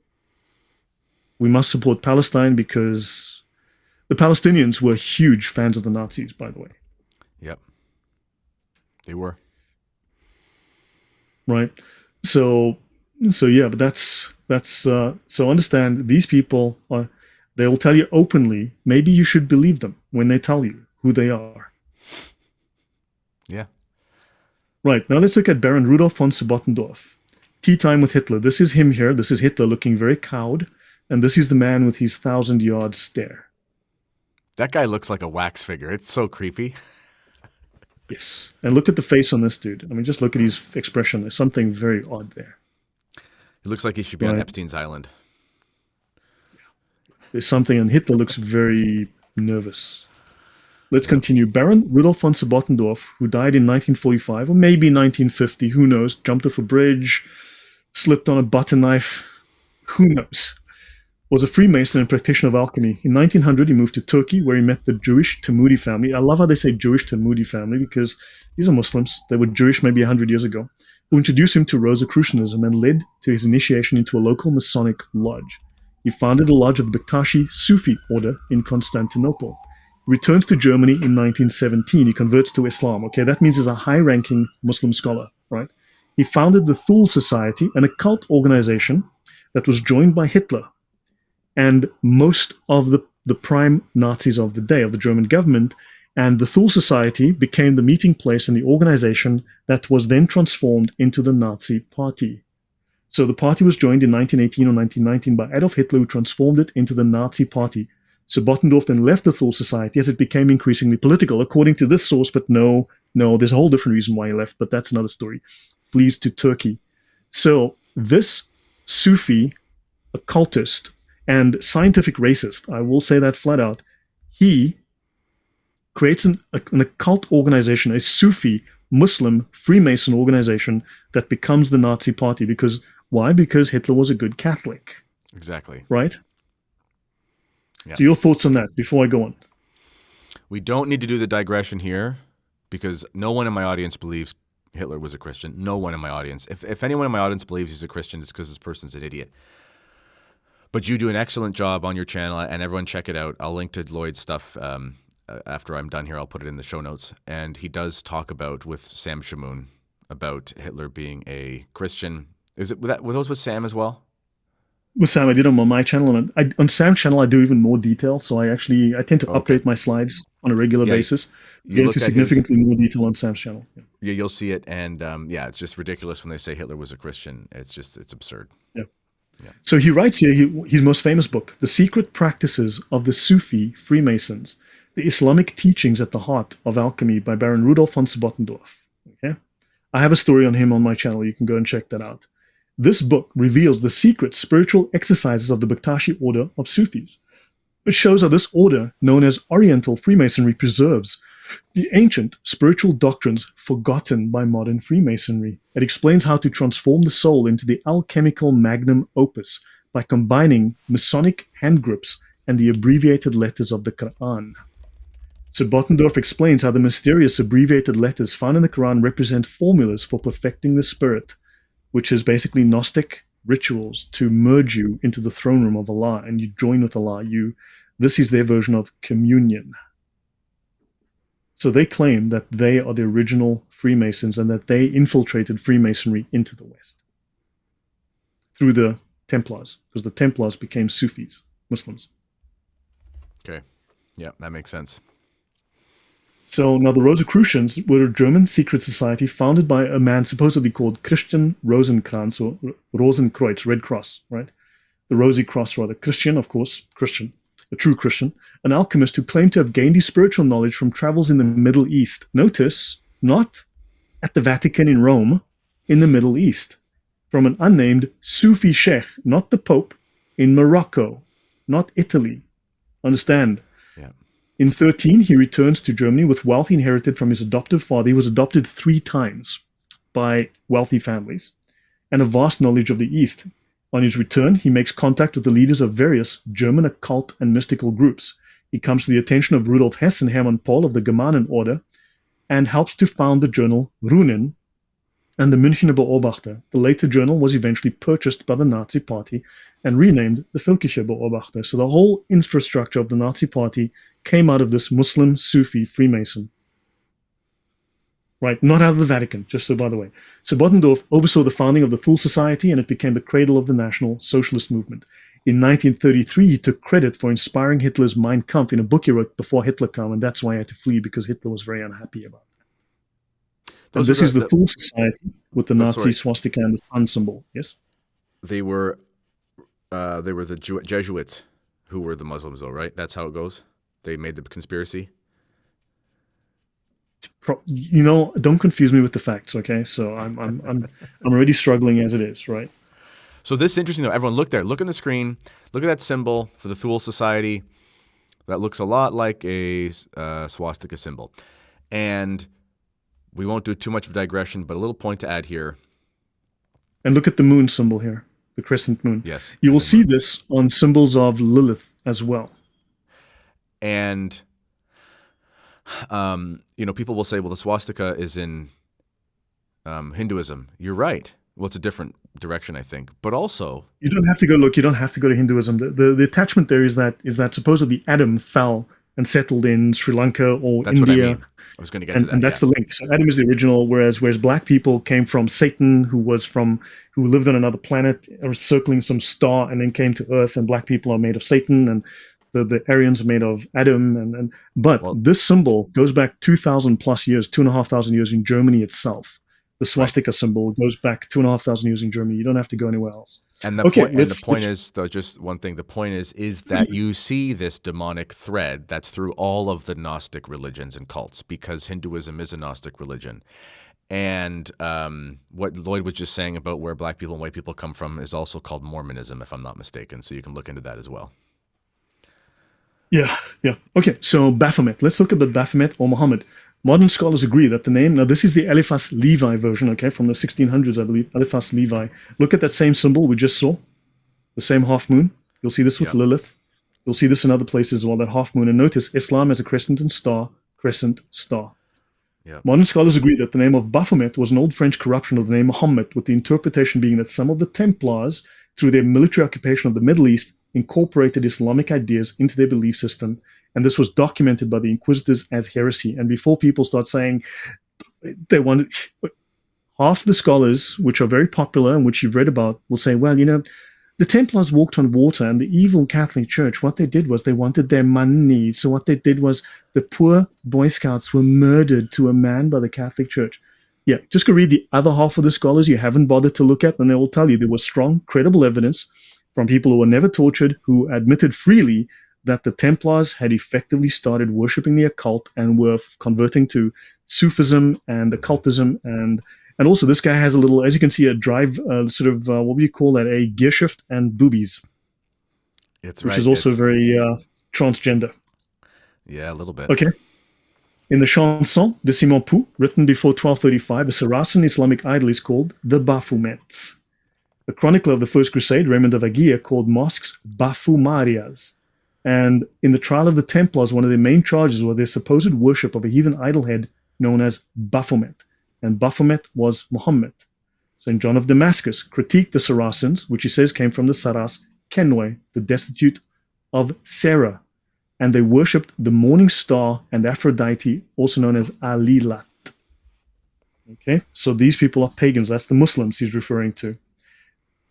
We must support Palestine because the Palestinians were huge fans of the Nazis, by the way. Yep. They were. Right. So yeah, but so understand, these people they will tell you openly, maybe you should believe them when they tell you who they are. Yeah. Right, now let's look at Baron Rudolf von Sebottendorf. Tea time with Hitler. This is him here. This is Hitler looking very cowed. And this is the man with his 1,000-yard stare. That guy looks like a wax figure. It's so creepy. Yes. And look at the face on this dude. I mean, just look at his expression. There's something very odd there. It looks like he should be on Epstein's Island. There's something, and Hitler looks very nervous. Let's continue. Baron Rudolf von Sebottendorf, who died in 1945, or maybe 1950, who knows, jumped off a bridge, slipped on a butter knife, who knows, was a Freemason and practitioner of alchemy. In 1900, he moved to Turkey, where he met the Jewish Temudi family. I love how they say Jewish Temudi family, because these are Muslims. They were Jewish maybe 100 years ago, who introduced him to Rosicrucianism and led to his initiation into a local Masonic lodge. He founded a lodge of the Bektashi Sufi order in Constantinople. Returns to Germany in 1917. He converts to Islam. Okay, that means he's a high-ranking Muslim scholar, right? He founded the Thule Society, an occult organization that was joined by Hitler and most of the prime Nazis of the day, of the German government. And the Thule Society became the meeting place and the organization that was then transformed into the Nazi Party. So the party was joined in 1918 or 1919 by Adolf Hitler, who transformed it into the Nazi Party. Sebottendorf then left the Thule Society as it became increasingly political, according to this source, but no, there's a whole different reason why he left, but that's another story. Flees to Turkey. So this Sufi occultist and scientific racist. I will say that flat out. He creates an occult organization, a Sufi Muslim Freemason organization that becomes the Nazi Party. Because why? Because Hitler was a good Catholic, Exactly. right? Yeah. So your thoughts on that before I go on? We don't need to do the digression here because no one in my audience believes Hitler was a Christian. No one in my audience. If anyone in my audience believes he's a Christian, it's because this person's an idiot. But you do an excellent job on your channel, and everyone check it out. I'll link to Lloyd's stuff after I'm done here. I'll put it in the show notes. And he does talk about, with Sam Shamoun, about Hitler being a Christian. Were those with Sam as well? With Sam, I did them on my channel, and on Sam's channel, I do even more detail. So I tend to update my slides on a regular basis. Get into significantly more detail on Sam's channel. Yeah, you'll see it, and it's just ridiculous when they say Hitler was a Christian. It's absurd. Yeah. So he writes here his most famous book, The Secret Practices of the Sufi Freemasons, the Islamic Teachings at the Heart of Alchemy by Baron Rudolf von Bottendorf. Okay, I have a story on him on my channel. You can go and check that out. This book reveals the secret spiritual exercises of the Bektashi order of Sufis. It shows how this order, known as Oriental Freemasonry, preserves the ancient spiritual doctrines forgotten by modern Freemasonry. It explains how to transform the soul into the alchemical magnum opus by combining Masonic hand grips and the abbreviated letters of the Quran. So Bottendorf explains how the mysterious abbreviated letters found in the Quran represent formulas for perfecting the spirit, which is basically Gnostic rituals to merge you into the throne room of Allah, and you join with Allah. This is their version of communion. So they claim that they are the original Freemasons and that they infiltrated Freemasonry into the West through the Templars, because the Templars became Sufis, Muslims. Okay. Yeah, that makes sense. So now the Rosicrucians were a German secret society founded by a man supposedly called Christian Rosenkranz, or Rosenkreuz, Red Cross, right? The Rosy Cross, rather. Christian, of course, Christian, a true Christian, an alchemist who claimed to have gained his spiritual knowledge from travels in the Middle East. Notice, not at the Vatican in Rome, in the Middle East, from an unnamed Sufi sheikh, not the Pope, in Morocco, not Italy. Understand? Yeah. In 13, he returns to Germany with wealth he inherited from his adoptive father. He was adopted 3 times by wealthy families and a vast knowledge of the East. On his return, he makes contact with the leaders of various German occult and mystical groups. He comes to the attention of Rudolf Hess and Hermann Paul of the Germanen Order and helps to found the journal Runen and the Münchner Beobachter. The later journal was eventually purchased by the Nazi Party and renamed the Völkischer Beobachter. So the whole infrastructure of the Nazi Party came out of this Muslim Sufi Freemason. Right, not out of the Vatican, just so by the way. So Bottendorf oversaw the founding of the Thule Society, and it became the cradle of the National Socialist Movement. In 1933, he took credit for inspiring Hitler's Mein Kampf in a book he wrote before Hitler came, and that's why he had to flee, because Hitler was very unhappy about it. And this is the Thule Society with the Nazi swastika and the sun symbol. Yes? They were the Jesuits who were the Muslims, though, right? That's how it goes? They made the conspiracy? Don't confuse me with the facts, okay? So I'm already struggling as it is, right? So this is interesting, though. Everyone, look there. Look on the screen. Look at that symbol for the Thule Society. That looks a lot like a swastika symbol. And we won't do too much of a digression, but a little point to add here. And look at the moon symbol here, the crescent moon. Yes. You will see this on symbols of Lilith as well. And people will say, well, the swastika is in Hinduism. You're right. Well, it's a different direction, I think. But also, you don't have to go look. You don't have to go to Hinduism. The attachment there is that supposedly Adam fell and settled in Sri Lanka or that's India. What I mean. I was going to get to that. And that's the link. So Adam is the original, whereas black people came from Satan, who lived on another planet or circling some star, and then came to Earth. And black people are made of Satan, and the Aryans are made of Adam. But this symbol goes back 2,000 plus years, 2,500 years in Germany itself. The swastika symbol goes back 2,500 years in Germany. You don't have to go anywhere else. And the point is, though, just one thing. The point is that you see this demonic thread that's through all of the Gnostic religions and cults, because Hinduism is a Gnostic religion. And what Lloyd was just saying about where black people and white people come from is also called Mormonism, if I'm not mistaken. So you can look into that as well. Yeah, yeah. Okay, so Baphomet. Let's look at the Baphomet or Muhammad. Modern scholars agree that the name, now this is the Eliphas Levi version, okay, from the 1600s, I believe, Eliphas Levi. Look at that same symbol we just saw, the same half moon. You'll see this with Yeah. Lilith. You'll see this in other places as well, that half moon. And notice Islam as a crescent and star, crescent, star. Yeah. Modern scholars agree that the name of Baphomet was an Old French corruption of the name Muhammad, with the interpretation being that some of the Templars, through their military occupation of the Middle East, incorporated Islamic ideas into their belief system, and this was documented by the Inquisitors as heresy. And before people start saying they wanted, half the scholars, which are very popular and which you've read about, will say, well, the Templars walked on water, and the evil Catholic Church, what they did was they wanted their money. So what they did was the poor Boy Scouts were murdered to a man by the Catholic Church. Yeah, just go read the other half of the scholars you haven't bothered to look at, and they will tell you there was strong, credible evidence from people who were never tortured, who admitted freely that the Templars had effectively started worshipping the occult and were converting to Sufism and occultism. And also, this guy has a little, as you can see, a drive, what would you call that? A gear shift and boobies, It's which right. is also very transgender. Yeah, a little bit. Okay. In the Chanson de Simon Pou, written before 1235, a Saracen Islamic idol is called the Baphomets. The chronicler of the First Crusade, Raymond of Aguirre, called mosques Bafumarias. And in the trial of the Templars, one of their main charges was their supposed worship of a heathen idol head known as Baphomet. And Baphomet was Muhammad. St. John of Damascus critiqued the Saracens, which he says came from the Saras Kenwe, the destitute of Sarah. And they worshipped the morning star and Aphrodite, also known as Alilat. Okay, so these people are pagans. That's the Muslims he's referring to.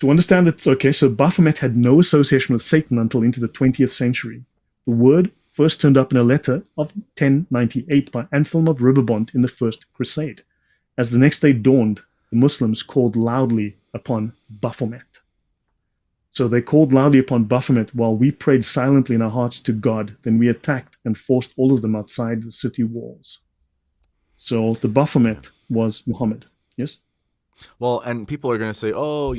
To understand that, okay, so Baphomet had no association with Satan until into the 20th century. The word first turned up in a letter of 1098 by Anselm of Ribebont in the First Crusade. As the next day dawned, the Muslims called loudly upon Baphomet. So they called loudly upon Baphomet while we prayed silently in our hearts to God. Then we attacked and forced all of them outside the city walls. So the Baphomet was Muhammad. Yes? Well, and people are going to say, oh,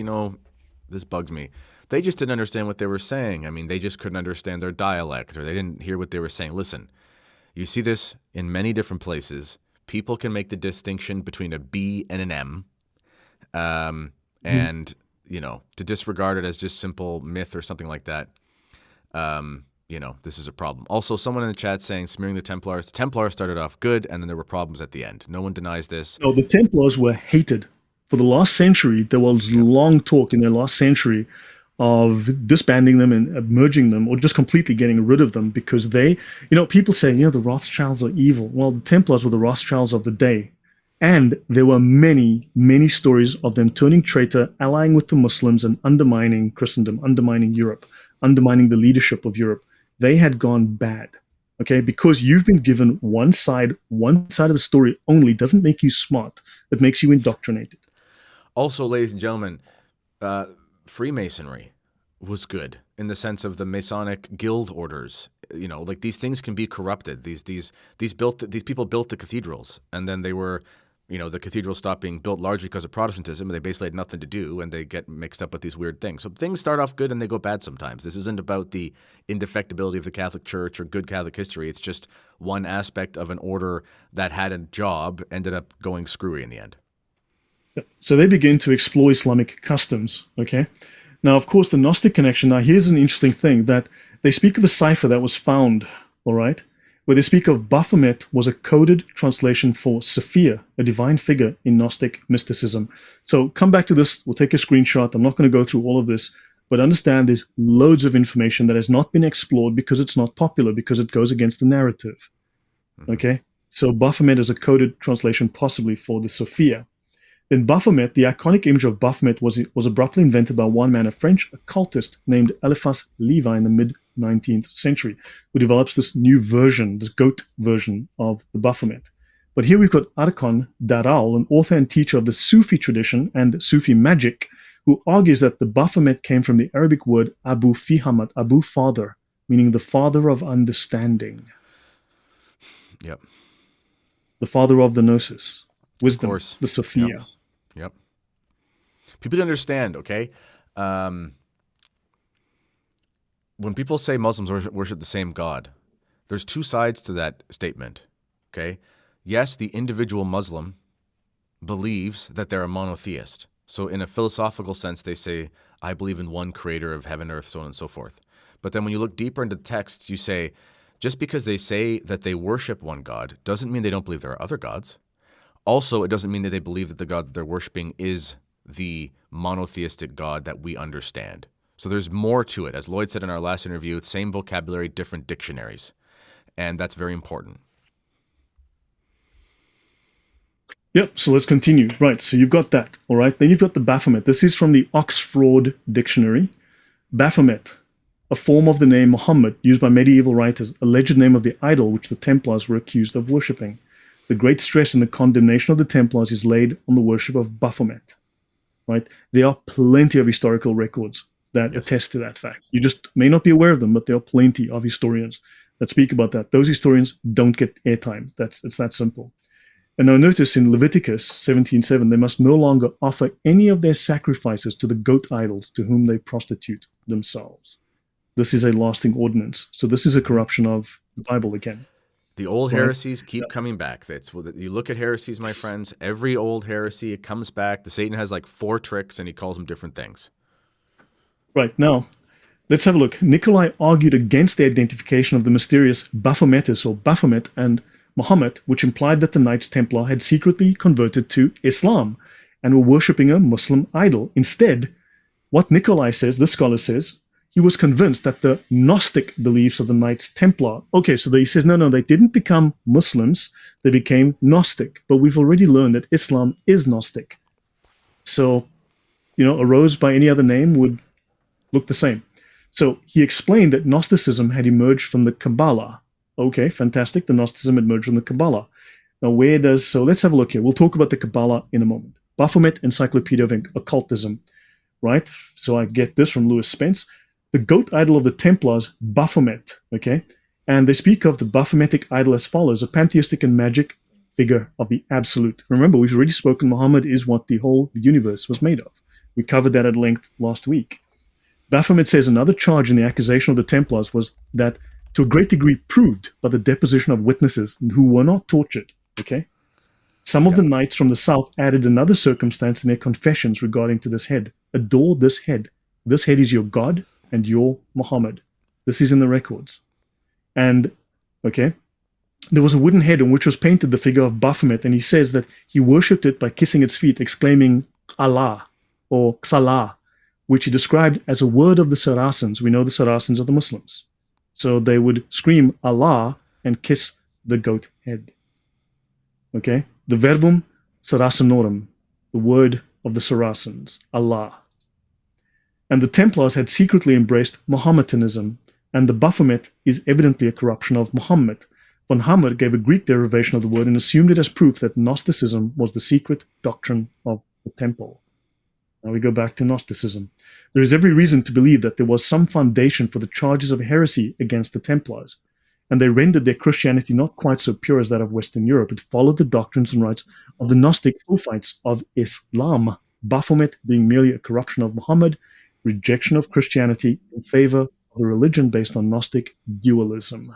this bugs me. They just didn't understand what they were saying. I mean, they just couldn't understand their dialect, or they didn't hear what they were saying. Listen, you see this in many different places. People can make the distinction between a B and an M. And, to disregard it as just simple myth or something like that, this is a problem. Also, someone in the chat saying smearing the Templars. The Templars started off good, and then there were problems at the end. No one denies this. No, the Templars were hated. For the last century, there was long talk in the last century of disbanding them and merging them, or just completely getting rid of them, because they, people say, the Rothschilds are evil. Well, the Templars were the Rothschilds of the day. And there were many, many stories of them turning traitor, allying with the Muslims, and undermining Christendom, undermining Europe, undermining the leadership of Europe. They had gone bad. Okay, because you've been given one side of the story only doesn't make you smart. It makes you indoctrinated. Also, ladies and gentlemen, Freemasonry was good in the sense of the Masonic guild orders. Like these things can be corrupted. These people built the cathedrals, and then they were, the cathedrals stopped being built largely because of Protestantism, and they basically had nothing to do, and they get mixed up with these weird things. So things start off good and they go bad sometimes. This isn't about the indefectibility of the Catholic Church or good Catholic history. It's just one aspect of an order that had a job ended up going screwy in the end. So they begin to explore Islamic customs, okay? Now, of course, the Gnostic connection, now here's an interesting thing, that they speak of a cipher that was found, all right, where they speak of Baphomet was a coded translation for Sophia, a divine figure in Gnostic mysticism. So come back to this, we'll take a screenshot. I'm not going to go through all of this, but understand there's loads of information that has not been explored because it's not popular, because it goes against the narrative, okay? So Baphomet is a coded translation possibly for the Sophia. Then Baphomet, the iconic image of Baphomet was abruptly invented by one man, a French occultist named Eliphas Levi in the mid-19th century, who develops this new version, this goat version of the Baphomet. But here we've got Archon Daral, an author and teacher of the Sufi tradition and Sufi magic, who argues that the Baphomet came from the Arabic word Abu Fihamat, Abu father, meaning the father of understanding. Yep. The father of the gnosis. wisdom, course. the Sophia. Yep. Yep. People don't understand, okay? When people say Muslims worship the same God, there's two sides to that statement, okay? Yes, the individual Muslim believes that they're a monotheist. So in a philosophical sense, they say, I believe in one creator of heaven, earth, so on and so forth. But then when you look deeper into the texts, you say, just because they say that they worship one God doesn't mean they don't believe there are other gods. Also, it doesn't mean that they believe that the God that they're worshiping is the monotheistic God that we understand. So there's more to it. As Lloyd said in our last interview, it's same vocabulary, different dictionaries. And that's very important. Yep, so let's continue. Right, so you've got that, all right? Then you've got the Baphomet. This is from the Oxford Dictionary. Baphomet, a form of the name Muhammad used by medieval writers, alleged name of the idol which the Templars were accused of worshipping. The great stress in the condemnation of the Templars is laid on the worship of Baphomet, right? There are plenty of historical records that attest to that fact. You just may not be aware of them, but there are plenty of historians that speak about that. Those historians don't get airtime. It's that simple. And now notice in Leviticus 17:7, they must no longer offer any of their sacrifices to the goat idols to whom they prostitute themselves. This is a lasting ordinance. So this is a corruption of the Bible again. The old heresies keep coming back. You look at heresies, my friends, every old heresy, it comes back. The Satan has like 4 tricks and he calls them different things. Right, now, let's have a look. Nikolai argued against the identification of the mysterious Baphometus or Baphomet and Muhammad, which implied that the Knights Templar had secretly converted to Islam and were worshipping a Muslim idol. Instead, what Nikolai says, this scholar says, he was convinced that the Gnostic beliefs of the Knights Templar, okay, so he says, no, they didn't become Muslims, they became Gnostic. But we've already learned that Islam is Gnostic. So, a rose by any other name would look the same. So he explained that Gnosticism had emerged from the Kabbalah. Okay, fantastic. The Gnosticism emerged from the Kabbalah. Now, so let's have a look here. We'll talk about the Kabbalah in a moment. Baphomet, Encyclopedia of Occultism, right? So I get this from Lewis Spence. The goat idol of the Templars, Baphomet, okay? And they speak of the Baphometic idol as follows, a pantheistic and magic figure of the absolute. Remember, we've already spoken, Muhammad is what the whole universe was made of. We covered that at length last week. Baphomet says another charge in the accusation of the Templars was that to a great degree proved by the deposition of witnesses who were not tortured, okay? Some of the knights from the south added another circumstance in their confessions regarding to this head. Adore this head. This head is your God and your Muhammad. This is in the records. And, okay, there was a wooden head on which was painted the figure of Baphomet, and he says that he worshipped it by kissing its feet, exclaiming Allah or Salah, which he described as a word of the Saracens. We know the Saracens are the Muslims. So they would scream Allah and kiss the goat head. Okay? The verbum Saracenorum, the word of the Saracens, Allah. And the Templars had secretly embraced Mohammedanism, and the Baphomet is evidently a corruption of Muhammad. Von Hammer gave a Greek derivation of the word and assumed it as proof that Gnosticism was the secret doctrine of the temple. Now we go back to Gnosticism. There is every reason to believe that there was some foundation for the charges of heresy against the Templars, and they rendered their Christianity not quite so pure as that of Western Europe. It followed the doctrines and rites of the Gnostic Ophites of Islam, Baphomet being merely a corruption of Muhammad, rejection of Christianity in favor of a religion based on Gnostic dualism.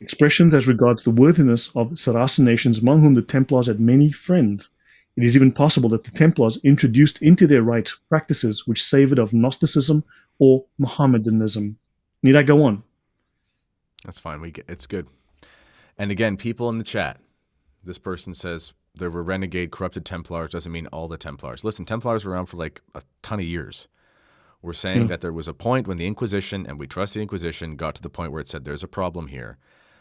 Expressions as regards the worthiness of Saracen nations among whom the Templars had many friends. It is even possible that the Templars introduced into their rites practices which savored of Gnosticism or Mohammedanism. Need I go on? That's fine. It's good. And again, people in the chat, this person says there were renegade, corrupted Templars. Doesn't mean all the Templars. Listen, Templars were around for like a ton of years. We're saying that there was a point when the Inquisition, and we trust the Inquisition, got to the point where it said there's a problem here.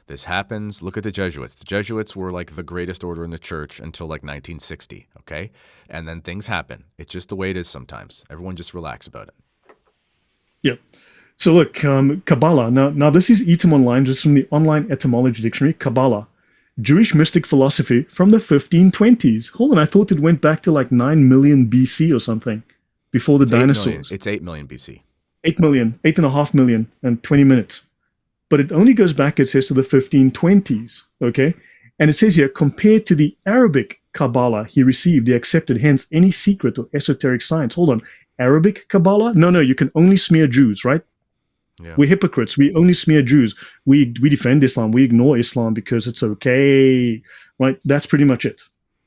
This happens. Look at the Jesuits. The Jesuits were like the greatest order in the church until like 1960, okay? And then things happen. It's just the way it is sometimes. Everyone just relax about it. Yep. So look, Kabbalah. Now this is Etam Online, just from the Online Etymology Dictionary. Kabbalah, Jewish mystic philosophy from the 1520s. Hold on, I thought it went back to like 9 million BC or something, before the dinosaurs. It's 8 million BC. 8 million, 8.5 million, and 20 minutes. But it only goes back, it says, to the 1520s, okay? And it says here, compared to the Arabic Kabbalah he received, he accepted, hence any secret or esoteric science. Hold on. Arabic Kabbalah? No, you can only smear Jews, right? Yeah. We're hypocrites. We only smear Jews. We defend Islam. We ignore Islam because it's okay, right? That's pretty much it.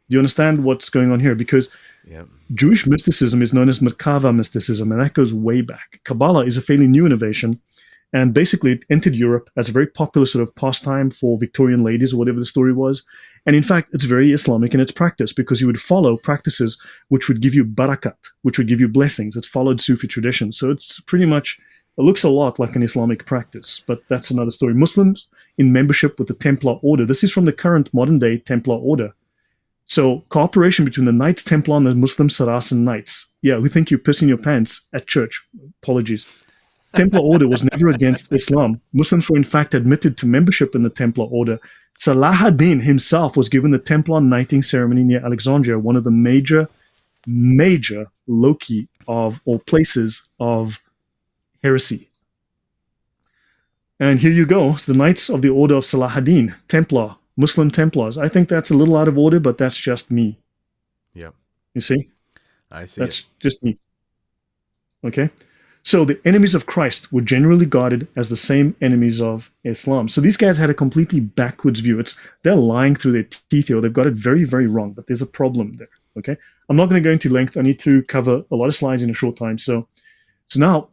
Do you understand what's going on here? Because Yeah. Jewish mysticism is known as Merkava mysticism, and that goes way back. Kabbalah is a fairly new innovation, and basically it entered Europe as a very popular sort of pastime for Victorian ladies or whatever the story was. And in fact, it's very Islamic in its practice because you would follow practices which would give you barakat, which would give you blessings. It followed Sufi tradition. So it's pretty much, it looks a lot like an Islamic practice, but that's another story. Muslims in membership with the Templar Order. This is from the current modern day Templar Order. So cooperation between the Knights Templar and the Muslim Saracen Knights. Yeah, we think you're pissing your pants at church. Apologies. Templar Order was never against Islam. Muslims were in fact admitted to membership in the Templar Order. Salah ad-Din himself was given the Templar knighting ceremony near Alexandria, one of the major loci of, or places of, heresy. And here you go. It's the Knights of the Order of Salah ad-Din, Templar, Muslim Templars. I think that's a little out of order, but that's just me. Yeah. You see? I see. That's just me. Okay? So the enemies of Christ were generally regarded as the same enemies of Islam. So these guys had a completely backwards view. They're lying through their teeth here. They've got it very, very wrong, but there's a problem there. Okay? I'm not going to go into length. I need to cover a lot of slides in a short time. So now,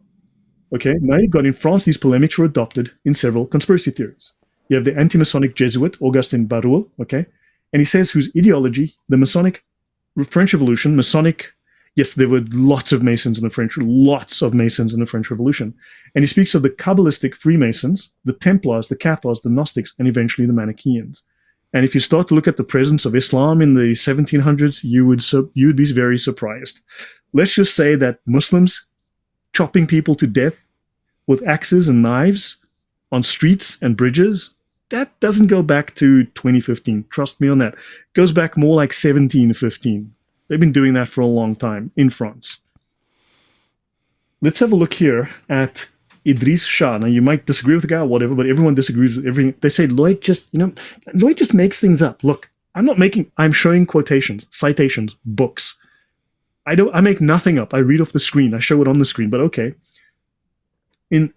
okay, now you've got in France, these polemics were adopted in several conspiracy theories. You have the anti-Masonic Jesuit, Augustin Barruel, okay? And he says whose ideology, the Masonic French Revolution, Masonic, yes, there were lots of Masons in the French Revolution. And he speaks of the Kabbalistic Freemasons, the Templars, the Cathars, the Gnostics, and eventually the Manichaeans. And if you start to look at the presence of Islam in the 1700s, you would be very surprised. Let's just say that Muslims chopping people to death with axes and knives on streets and bridges, that doesn't go back to 2015. Trust me on that. It goes back more like 1715. They've been doing that for a long time in France. Let's have a look here at Idris Shah. Now, you might disagree with the guy or whatever, but everyone disagrees with everything. They say Lloyd just makes things up. Look, I'm showing quotations, citations, books. I make nothing up. I read off the screen. I show it on the screen, but okay.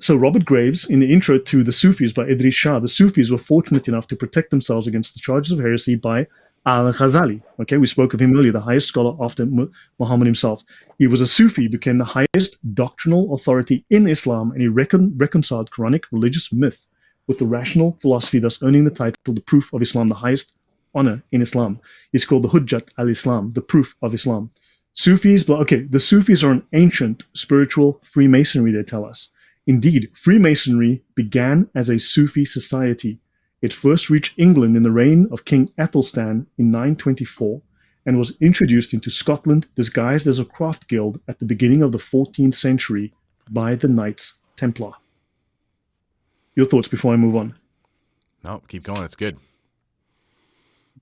So Robert Graves, in the intro to The Sufis by Idris Shah, the Sufis were fortunate enough to protect themselves against the charges of heresy by Al-Ghazali. Okay, we spoke of him earlier, the highest scholar after Muhammad himself. He was a Sufi, became the highest doctrinal authority in Islam, and he reconciled Quranic religious myth with the rational philosophy, thus earning the title, the Proof of Islam, the highest honor in Islam. He's called the Hujjat al-Islam, the Proof of Islam. Sufis, the Sufis are an ancient spiritual Freemasonry, they tell us. Indeed, Freemasonry began as a Sufi society. It first reached England in the reign of King Athelstan in 924 and was introduced into Scotland disguised as a craft guild at the beginning of the 14th century by the Knights Templar. Your thoughts before I move on? No, keep going. It's good.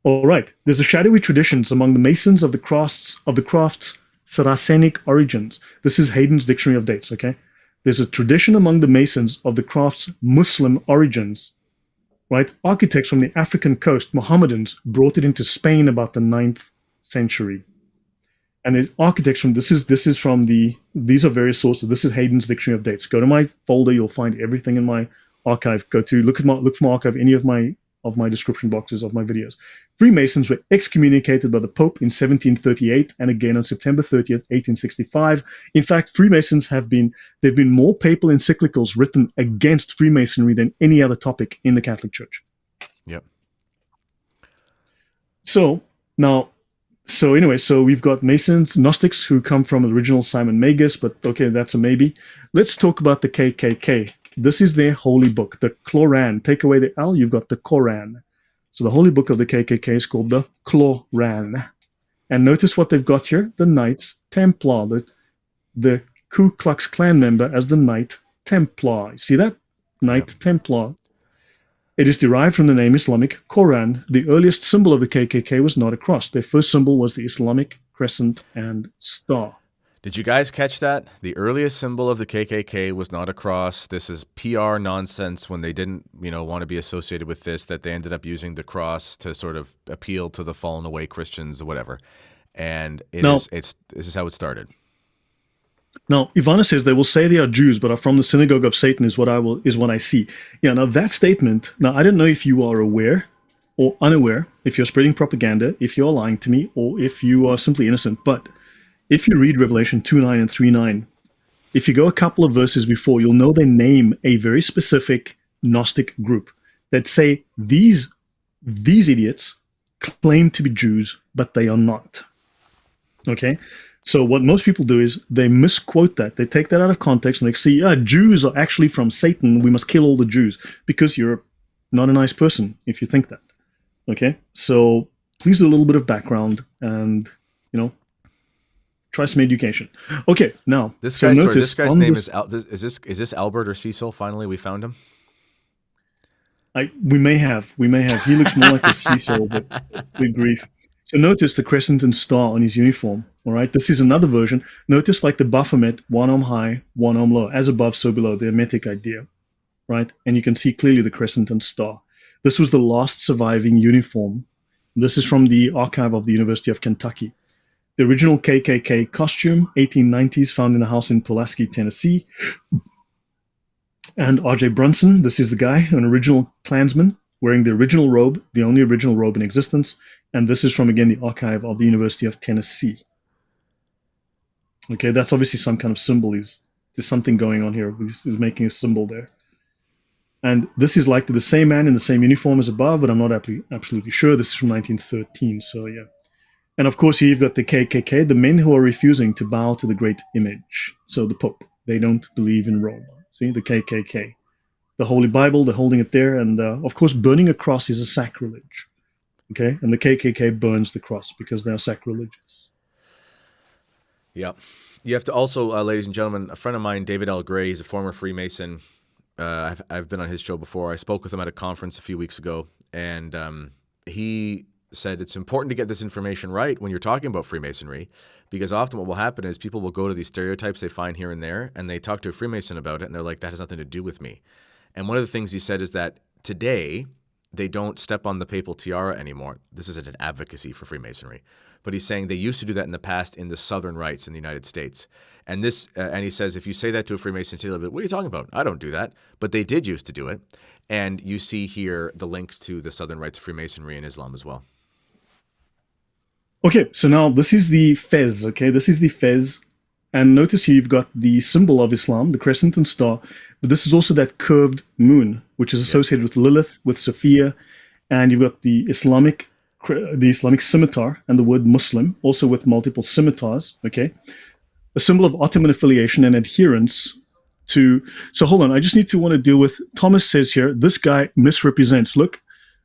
All right. There's a shadowy traditions among the Masons of the craft's Saracenic origins. This is Hayden's Dictionary of Dates, okay? There's a tradition among the Masons of the craft's Muslim origins, right? Architects from the African coast, Mohammedans, brought it into Spain about the 9th century. And the architects from these are various sources. This is Hayden's Dictionary of Dates. Go to my folder, you'll find everything in my archive. Look for my archive, any of my description boxes of my videos. Freemasons were excommunicated by the Pope in 1738 and again on September 30th, 1865. In fact, Freemasons there have been more papal encyclicals written against Freemasonry than any other topic in the Catholic Church. Yep. So we've got Masons, Gnostics who come from the original Simon Magus, but okay, that's a maybe. Let's talk about the KKK. This is their holy book, the Quran. Take away the L, you've got the Quran. So the holy book of the KKK is called the Quran. And notice what they've got here, the Knights Templar, the Ku Klux Klan member as the Knight Templar. See that? Knight Templar. It is derived from the name Islamic Quran. The earliest symbol of the KKK was not a cross. Their first symbol was the Islamic crescent and star. Did you guys catch that? The earliest symbol of the KKK was not a cross. This is PR nonsense when they didn't, want to be associated with this, that they ended up using the cross to sort of appeal to the fallen away Christians or whatever. And this is how it started. Now, Ivana says they will say they are Jews, but are from the synagogue of Satan is what I see. Yeah, now that statement, now I don't know if you are aware or unaware, if you're spreading propaganda, if you're lying to me, or if you are simply innocent, but if you read Revelation 2:9 and 3:9, if you go a couple of verses before, you'll know they name a very specific Gnostic group that say these idiots claim to be Jews, but they are not. Okay? So what most people do is they misquote that. They take that out of context and they say, Jews are actually from Satan. We must kill all the Jews, because you're not a nice person if you think that. Okay? So please do a little bit of background and, try some education. Okay, now this guy's name is this Albert or Cecil? Finally, we found him. We may have. He looks more like a Cecil, but good grief. So notice the crescent and star on his uniform. All right, this is another version. Notice like the Baphomet, one arm high, one arm low, as above, so below. The Hermetic idea, right? And you can see clearly the crescent and star. This was the last surviving uniform. This is from the archive of the University of Kentucky. The original KKK costume, 1890s, found in a house in Pulaski, Tennessee. And R.J. Brunson, this is the guy, an original Klansman, wearing the original robe, the only original robe in existence. And this is from, again, the archive of the University of Tennessee. Okay, that's obviously some kind of symbol. There's something going on here. He's making a symbol there. And this is likely the same man in the same uniform as above, but I'm not absolutely sure. This is from 1913, so yeah. And of course, here you've got the KKK, the men who are refusing to bow to the great image. So the Pope, they don't believe in Rome. See, the KKK. The Holy Bible, they're holding it there. And of course, burning a cross is a sacrilege. Okay, and the KKK burns the cross because they are sacrilegious. Yeah. You have to also, ladies and gentlemen, a friend of mine, David L. Gray, he's a former Freemason. I've been on his show before. I spoke with him at a conference a few weeks ago, and he said it's important to get this information right when you're talking about Freemasonry, because often what will happen is people will go to these stereotypes they find here and there, and they talk to a Freemason about it, and they're like, that has nothing to do with me. And one of the things he said is that today they don't step on the papal tiara anymore. This isn't an advocacy for Freemasonry. But he's saying they used to do that in the past in the Southern Rites in the United States. And and he says, if you say that to a Freemason today, they'll be like, what are you talking about? I don't do that. But they did used to do it. And you see here the links to the Southern Rites of Freemasonry and Islam as well. Okay, so now this is the fez, okay? This is the fez. And notice here you've got the symbol of Islam, the crescent and star. But this is also that curved moon, which is associated with Lilith, with Sophia. And you've got the Islamic scimitar and the word Muslim, also with multiple scimitars, okay? A symbol of Ottoman affiliation and adherence to... So hold on, I just need to want to deal with... Thomas says here, this guy misrepresents. Look,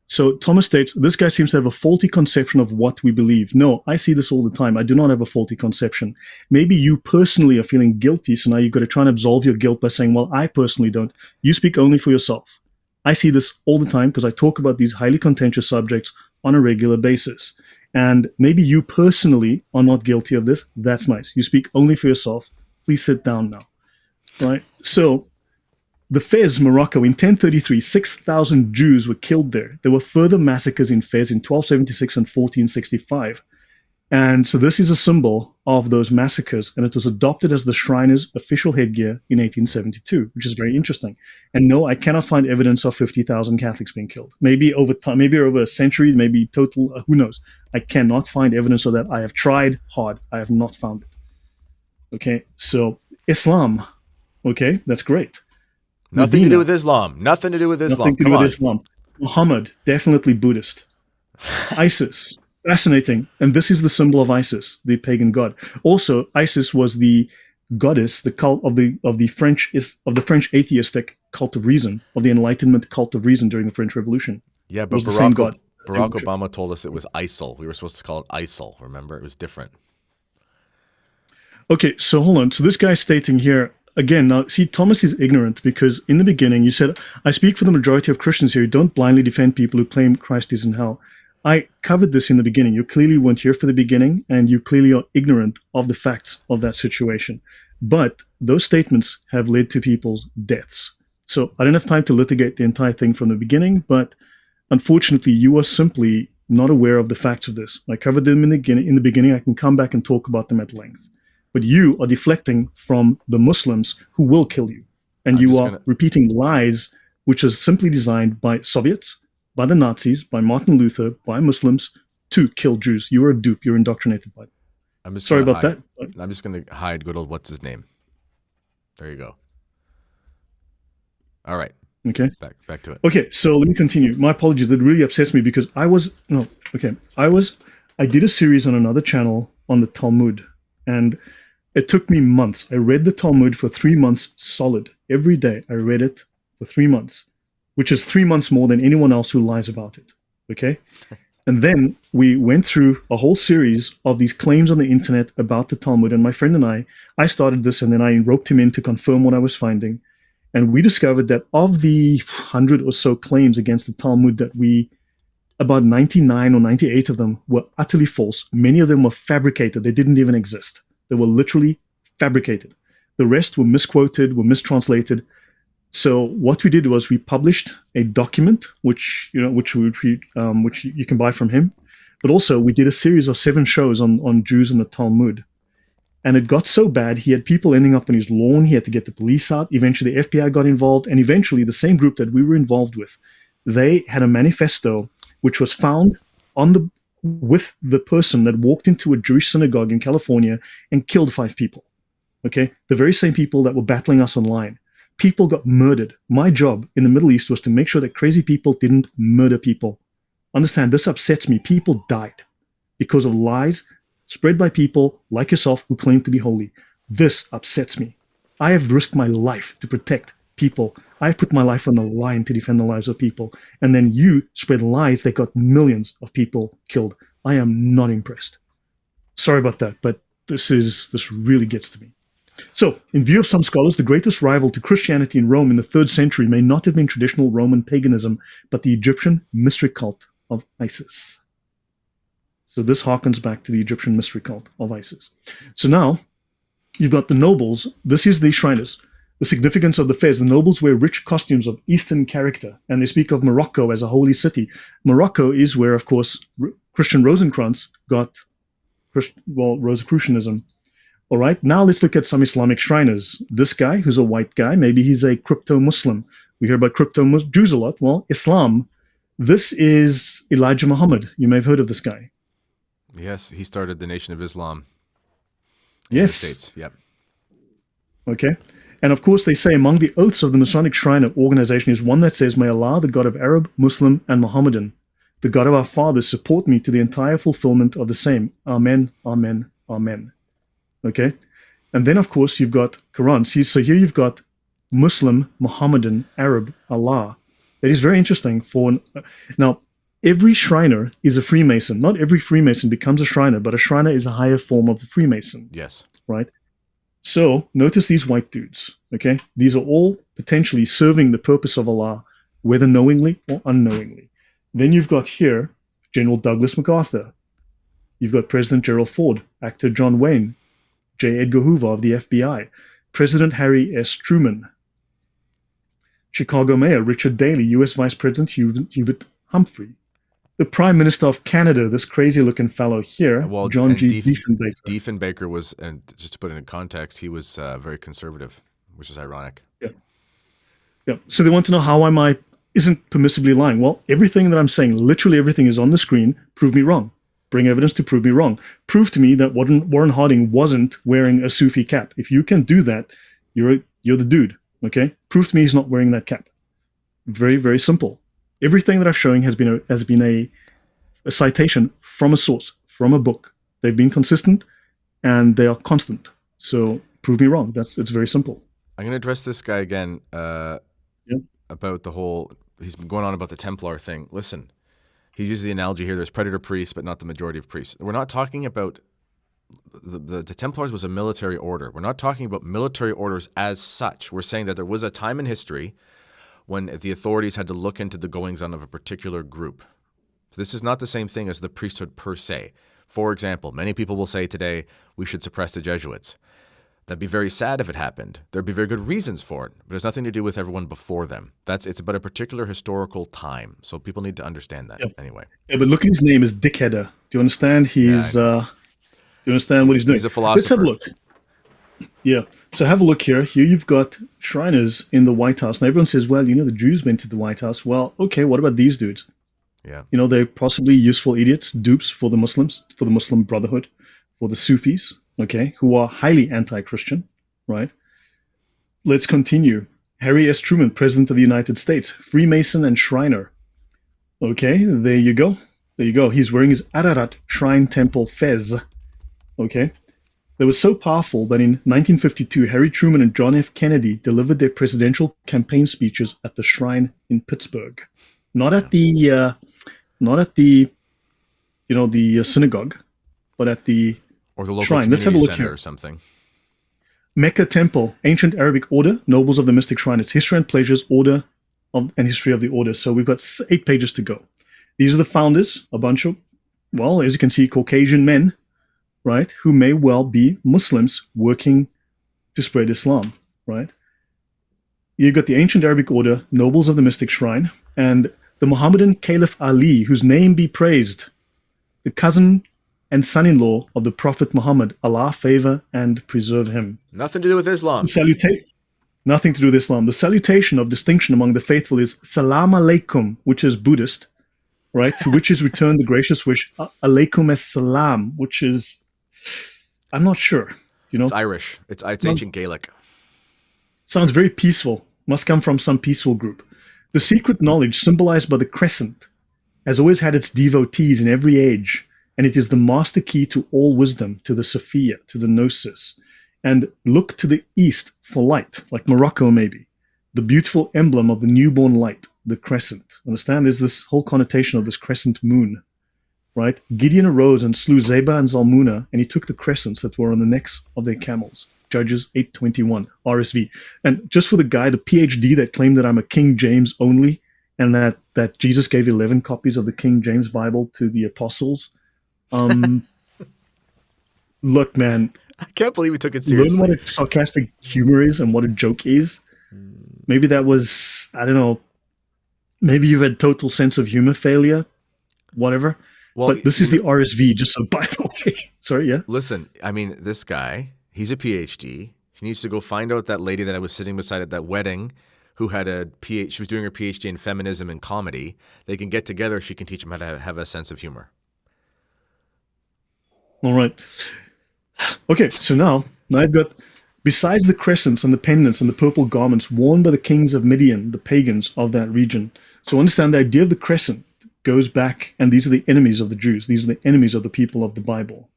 so Thomas states, this guy seems to have a faulty conception of what we believe. No, I see this all the time. I do not have a faulty conception. Maybe you personally are feeling guilty, so now you've got to try and absolve your guilt by saying, well, I personally don't. You speak only for yourself. I see this all the time because I talk about these highly contentious subjects on a regular basis. And maybe you personally are not guilty of this. That's nice. You speak only for yourself. Please sit down now. All right. So the Fez, Morocco, in 1033, 6,000 Jews were killed there. There were further massacres in Fez in 1276 and 1465. And so this is a symbol of those massacres, and it was adopted as the Shriners' official headgear in 1872, which is very interesting. And no, I cannot find evidence of 50,000 Catholics being killed. Maybe over time, maybe over a century, maybe total, who knows. I cannot find evidence of that. I have tried hard. I have not found it. Okay, so Islam. Okay, that's great. Nothing to do with Islam. Nothing to do with Islam. Nothing to do with Islam. Muhammad, definitely Buddhist. ISIS. Fascinating. And this is the symbol of Isis, the pagan god. Also, Isis was the goddess, the cult of the French atheistic cult of reason, of the Enlightenment cult of reason during the French Revolution. Yeah, but Barack Obama told us it was ISIL. We were supposed to call it ISIL. Remember, it was different. Okay, so hold on. So this guy's stating here again. Now, see, Thomas is ignorant because in the beginning you said, "I speak for the majority of Christians here who don't blindly defend people who claim Christ is in hell." I covered this in the beginning. You clearly weren't here for the beginning, and you clearly are ignorant of the facts of that situation. But those statements have led to people's deaths. So I don't have time to litigate the entire thing from the beginning, but unfortunately, you are simply not aware of the facts of this. I covered them in the beginning. I can come back and talk about them at length. But you are deflecting from the Muslims who will kill you. And you are repeating lies, which is simply designed by Soviets, by the Nazis, by Martin Luther, by Muslims to kill Jews. You are a dupe. You're indoctrinated by them. Sorry about that. I'm just going to hide good old what's his name. There you go. All right. Okay. Back to it. Okay, so let me continue. My apologies. That really upsets me because I did a series on another channel on the Talmud, and it took me months. I read the Talmud for 3 months solid. Every day I read it for 3 months, which is 3 months more than anyone else who lies about it. Okay? And then we went through a whole series of these claims on the internet about the Talmud. And my friend and I started this, and then I roped him in to confirm what I was finding. And we discovered that of the 100 or so claims against the Talmud about 99 or 98 of them were utterly false. Many of them were fabricated. They didn't even exist. They were literally fabricated. The rest were misquoted, were mistranslated. So what we did was we published a document, which you can buy from him. But also we did a series of 7 shows on Jews and the Talmud. And it got so bad, he had people ending up on his lawn. He had to get the police out. Eventually, the FBI got involved. And eventually, the same group that we were involved with, they had a manifesto which was found with the person that walked into a Jewish synagogue in California and killed 5 people. Okay? The very same people that were battling us online. People got murdered. My job in the Middle East was to make sure that crazy people didn't murder people. Understand, this upsets me. People died because of lies spread by people like yourself who claim to be holy. This upsets me. I have risked my life to protect people. I've put my life on the line to defend the lives of people. And then you spread lies that got millions of people killed. I am not impressed. Sorry about that, but this really gets to me. So, in view of some scholars, the greatest rival to Christianity in Rome in the 3rd century may not have been traditional Roman paganism, but the Egyptian mystery cult of Isis. So this harkens back to the Egyptian mystery cult of Isis. So now, you've got the nobles. This is the Shriners. The significance of the fairs. The nobles wear rich costumes of Eastern character, and they speak of Morocco as a holy city. Morocco is where, of course, Christian Rosencrantz got, Rosicrucianism. All right, now let's look at some Islamic Shriners. This guy, who's a white guy, maybe he's a crypto-Muslim. We hear about crypto-Jews a lot. Well, Islam, this is Elijah Muhammad. You may have heard of this guy. Yes, he started the Nation of Islam. Yes. In the States. Yep. Okay. And of course, they say among the oaths of the Masonic Shrine organization is one that says, "May Allah, the God of Arab, Muslim, and Mohammedan, the God of our fathers, support me to the entire fulfillment of the same. Amen, amen, amen." Okay. And then, of course, you've got Quran. See, so here you've got Muslim, Mohammedan, Arab, Allah. That is very interesting. Now, every Shriner is a Freemason. Not every Freemason becomes a Shriner, but a Shriner is a higher form of a Freemason. Yes. Right? So notice these white dudes, okay? These are all potentially serving the purpose of Allah, whether knowingly or unknowingly. Then you've got here General Douglas MacArthur. You've got President Gerald Ford, actor John Wayne, J. Edgar Hoover of the FBI, President Harry S. Truman, Chicago Mayor Richard Daley, U.S. Vice President Hubert Humphrey, the Prime Minister of Canada, this crazy-looking fellow here, John G. Diefenbaker. Diefenbaker was, and just to put it in context, he was very conservative, which is ironic. Yeah. So they want to know how isn't permissibly lying. Well, everything that I'm saying, literally everything is on the screen. Prove me wrong. Bring evidence to prove me wrong. Prove to me that Warren Harding wasn't wearing a Sufi cap. If you can do that, you're the dude. Okay? Prove to me he's not wearing that cap. Very, very simple. Everything that I'm showing has been a citation from a source, from a book. They've been consistent and they are constant. So prove me wrong. It's very simple. I'm going to address this guy again about the whole, he's been going on about the Templar thing. Listen, he uses the analogy here, there's predator priests, but not the majority of priests. We're not talking about, the Templars was a military order. We're not talking about military orders as such. We're saying that there was a time in history when the authorities had to look into the goings-on of a particular group. So this is not the same thing as the priesthood per se. For example, many people will say today we should suppress the Jesuits. That'd be very sad if it happened. There'd be very good reasons for it, but it has nothing to do with everyone before them. It's about a particular historical time. So people need to understand that anyway. Yeah, but look at his name is Dickheader. Do you understand? Do you understand what he's doing? He's a philosopher. Let's have a look. Yeah. So have a look here. Here you've got Shriners in the White House. Now everyone says, well, the Jews went to the White House. Well, okay, what about these dudes? Yeah. They're possibly useful idiots, dupes for the Muslims, for the Muslim Brotherhood, for the Sufis, okay, who are highly anti-Christian, right? Let's continue. Harry S. Truman, President of the United States, Freemason and Shriner. Okay, there you go. There you go. He's wearing his Ararat Shrine Temple fez. Okay. They were so powerful that in 1952, Harry Truman and John F. Kennedy delivered their presidential campaign speeches at the shrine in Pittsburgh. Not at the synagogue, but at the or the local shrine. Let's have a look center here. Or something. Mecca Temple, ancient Arabic order, nobles of the mystic shrine. Its history and pleasures, order and history of the order. So we've got 8 pages to go. These are the founders, a bunch of, well, as you can see, Caucasian men, right, who may well be Muslims working to spread Islam, right? You've got the ancient Arabic order, nobles of the mystic shrine, and the Muhammadan Caliph Ali, whose name be praised, the cousin and son-in-law of the Prophet Muhammad, Allah favor and preserve him. Nothing to do with Islam. Nothing to do with Islam. The salutation of distinction among the faithful is Salam Alaikum, which is Buddhist, right? To which is returned the gracious wish, Alaikum As-Salam, which is, I'm not sure. It's Irish. It's ancient Gaelic. Sounds very peaceful. Must come from some peaceful group. The secret knowledge symbolized by the crescent has always had its devotees in every age, and it is the master key to all wisdom, to the Sophia, to the Gnosis. And look to the east for light, like Morocco maybe. The beautiful emblem of the newborn light, the crescent. Understand? There's this whole connotation of this crescent moon, right? Gideon arose and slew Zeba and Zalmunna, and he took the crescents that were on the necks of their camels. Judges 8:21, RSV. And just for the guy, the PhD that claimed that I'm a King James only, and that Jesus gave 11 copies of the King James Bible to the apostles. Look, man. I can't believe we took it seriously. Learn what a sarcastic humor is and what a joke is. Maybe that was, I don't know, maybe you've had total sense of humor failure, whatever. Well, but this is the RSV, just so by the way. Sorry, yeah? Listen, I mean, this guy, he's a PhD. He needs to go find out that lady that I was sitting beside at that wedding who had she was doing her PhD in feminism and comedy. They can get together. She can teach him how to have a sense of humor. All right. Okay, so now I've got, besides the crescents and the pendants and the purple garments worn by the kings of Midian, the pagans of that region. So understand the idea of the crescent goes back, and these are the enemies of the Jews. These are the enemies of the people of the Bible.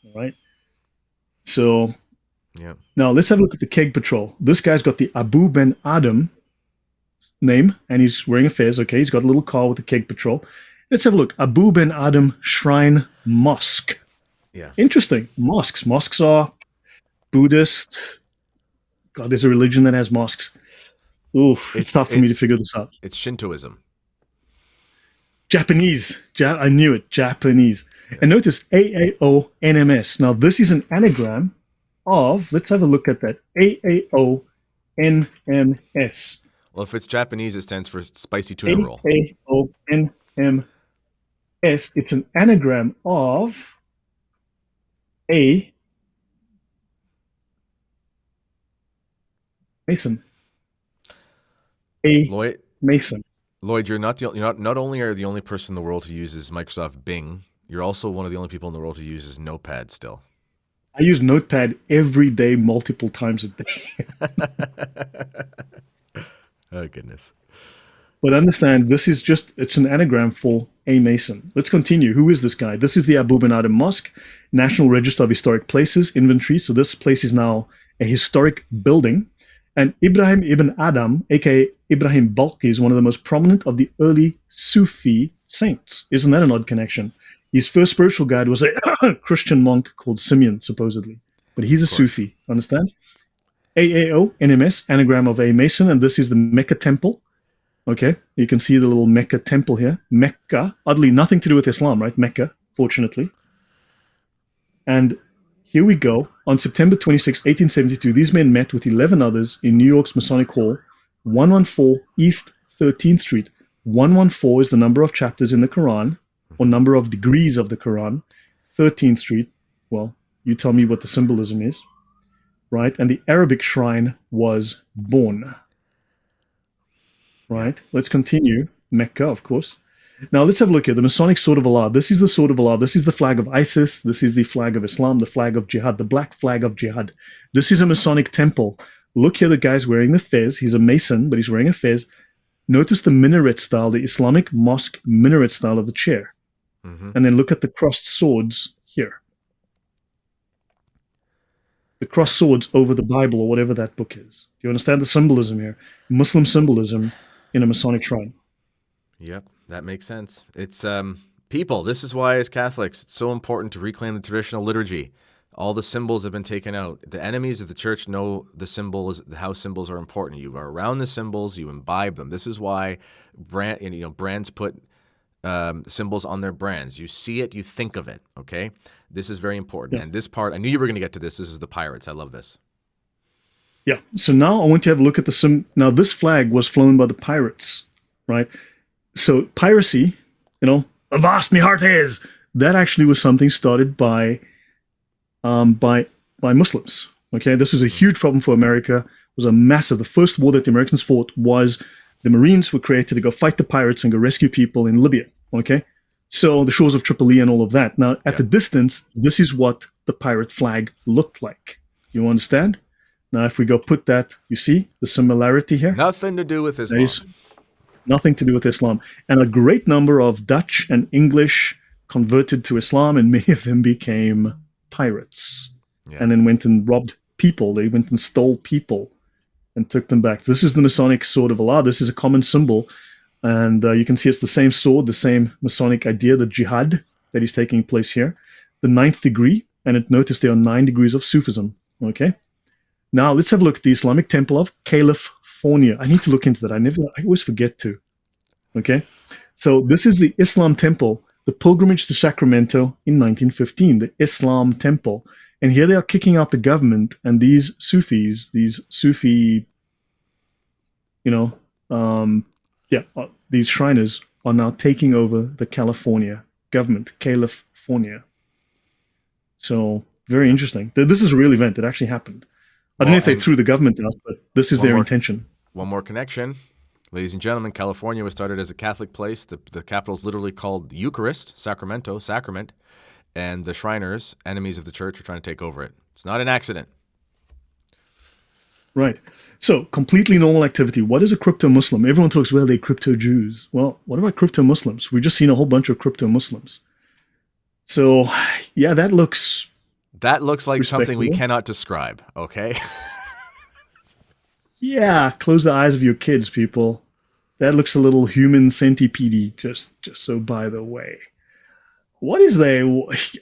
All right? So yeah. Now let's have a look at the keg patrol. This guy's got the Abu Ben Adam name, and he's wearing a fez. Okay, he's got a little car with the keg patrol. Let's have a look. Abu Ben Adam Shrine Mosque. Yeah. Interesting. Mosques. Mosques are Buddhist. God, there's a religion that has mosques. Oof, it's tough for me to figure this out. It's Shintoism. Japanese. I knew it. Japanese. Yeah. And notice AAONMS. Now, this is an anagram of, let's have a look at that. AAONMS. Well, if it's Japanese, it stands for spicy tuna roll. AAONMS. It's an anagram of a Mason. Lloyd, Mason. Lloyd, not only are you the only person in the world who uses Microsoft Bing, you're also one of the only people in the world who uses Notepad still. I use Notepad every day, multiple times a day. Oh, goodness. But understand, it's an anagram for a Mason. Let's continue. Who is this guy? This is the Abu Ben Adam Mosque, National Register of Historic Places, inventory. So this place is now a historic building. And Ibrahim ibn Adam, aka Ibrahim Balkhi, is one of the most prominent of the early Sufi saints. Isn't that an odd connection? His first spiritual guide was a Christian monk called Simeon, supposedly. But he's a Sufi, understand? AAO, NMS, anagram of a Mason, and this is the Mecca Temple. Okay, you can see the little Mecca temple here. Mecca, oddly, nothing to do with Islam, right? Mecca, fortunately. And here we go. On September 26, 1872, these men met with 11 others in New York's Masonic Hall, 114 East 13th Street. 114 is the number of chapters in the Quran, or number of degrees of the Quran. 13th Street, well, you tell me what the symbolism is, right? And the Arabic shrine was born, right? Let's continue. Mecca, of course. Now let's have a look here. The Masonic Sword of Allah. This is the Sword of Allah. This is the flag of ISIS. This is the flag of Islam, the flag of Jihad, the black flag of Jihad. This is a Masonic temple. Look here, the guy's wearing the fez. He's a Mason, but he's wearing a fez. Notice the minaret style, the Islamic mosque minaret style of the chair. Mm-hmm. And then look at the crossed swords here. The crossed swords over the Bible or whatever that book is. Do you understand the symbolism here? Muslim symbolism in a Masonic shrine. Yep, that makes sense. It's people. This is why, as Catholics, it's so important to reclaim the traditional liturgy. All the symbols have been taken out. The enemies of the church know the symbols, how symbols are important. You are around the symbols, you imbibe them. This is why brands put symbols on their brands. You see it, you think of it. Okay, this is very important. Yes. And this part, I knew you were going to get to this. This is the pirates. I love this. Yeah. So now I want you to have a look at the Now this flag was flown by the pirates, right? So piracy, avast me heart is, that actually was something started by Muslims. Okay, this was a huge problem for America. It was a massive. The first war that the Americans fought was the Marines were created to go fight the pirates and go rescue people in Libya. Okay, so the shores of Tripoli and all of that. Now, at the distance, this is what the pirate flag looked like. You understand? Now, if we go put that, you see the similarity here? Nothing to do with Islam. Nothing to do with Islam. And a great number of Dutch and English converted to Islam, and many of them became pirates and then went and robbed people. They went and stole people and took them back. This is the Masonic Sword of Allah. This is a common symbol. And you can see it's the same sword, the same Masonic idea, the jihad that is taking place here. The 9th degree, and notice there are 9 degrees of Sufism. Okay. Now let's have a look at the Islamic Temple of California. I need to look into that. I always forget to. Okay. So this is the Islam Temple, the pilgrimage to Sacramento in 1915, the Islam Temple. And here they are kicking out the government, and these Sufis, these Sufi, these Shriners are now taking over the California government, California. So very interesting. This is a real event. It actually happened. I don't know if they threw the government out, but this is their intention. One more connection. Ladies and gentlemen, California was started as a Catholic place. The capital is literally called Eucharist, Sacramento, sacrament. And the Shriners, enemies of the church, are trying to take over it. It's not an accident. Right. So, completely normal activity. What is a crypto-Muslim? Everyone talks, well, they're crypto-Jews. Well, what about crypto-Muslims? We've just seen a whole bunch of crypto-Muslims. So, yeah, that looks like something we cannot describe, okay? Yeah, close the eyes of your kids, people. That looks a little human centipede, just so by the way. What is they?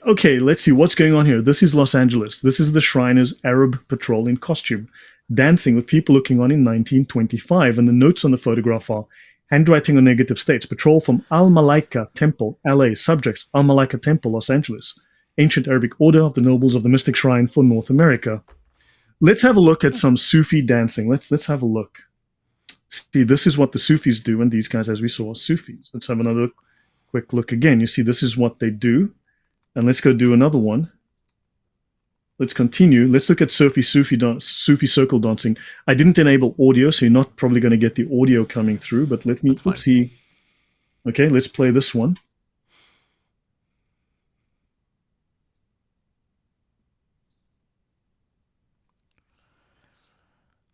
Okay, let's see what's going on here. This is Los Angeles. This is the Shriners Arab Patrol in costume, dancing with people looking on in 1925. And the notes on the photograph are handwriting on negative states. Patrol from Al-Malaika Temple, LA. Subjects, Al-Malaika Temple, Los Angeles. Ancient Arabic Order of the Nobles of the Mystic Shrine for North America. Let's have a look at some Sufi dancing. Let's have a look. See, this is what the Sufis do, and these guys, as we saw, are Sufis. Let's have another quick look again. You see, this is what they do. And let's go do another one. Let's continue. Let's look at Sufi circle dancing. I didn't enable audio, so you're not probably going to get the audio coming through, but let me see. Okay, let's play this one.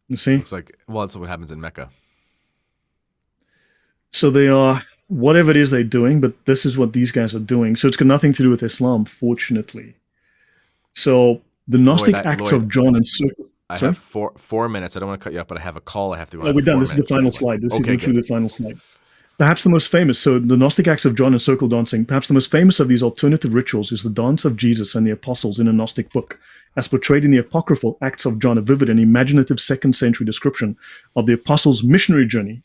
You see? Looks like, well, that's what happens in Mecca. So they are, whatever it is they're doing, but this is what these guys are doing. So it's got nothing to do with Islam, fortunately. So the Gnostic acts of Jongh and Circle. I have 4 minutes. I don't want to cut you off, but I have a call I have to go. We're done. This is the final slide. This is literally the final slide. Perhaps the most famous, so the Gnostic acts of Jongh and circle dancing, perhaps the most famous of these alternative rituals is the dance of Jesus and the apostles in a Gnostic book, as portrayed in the apocryphal Acts of John, a vivid and imaginative 2nd century description of the apostles' missionary journey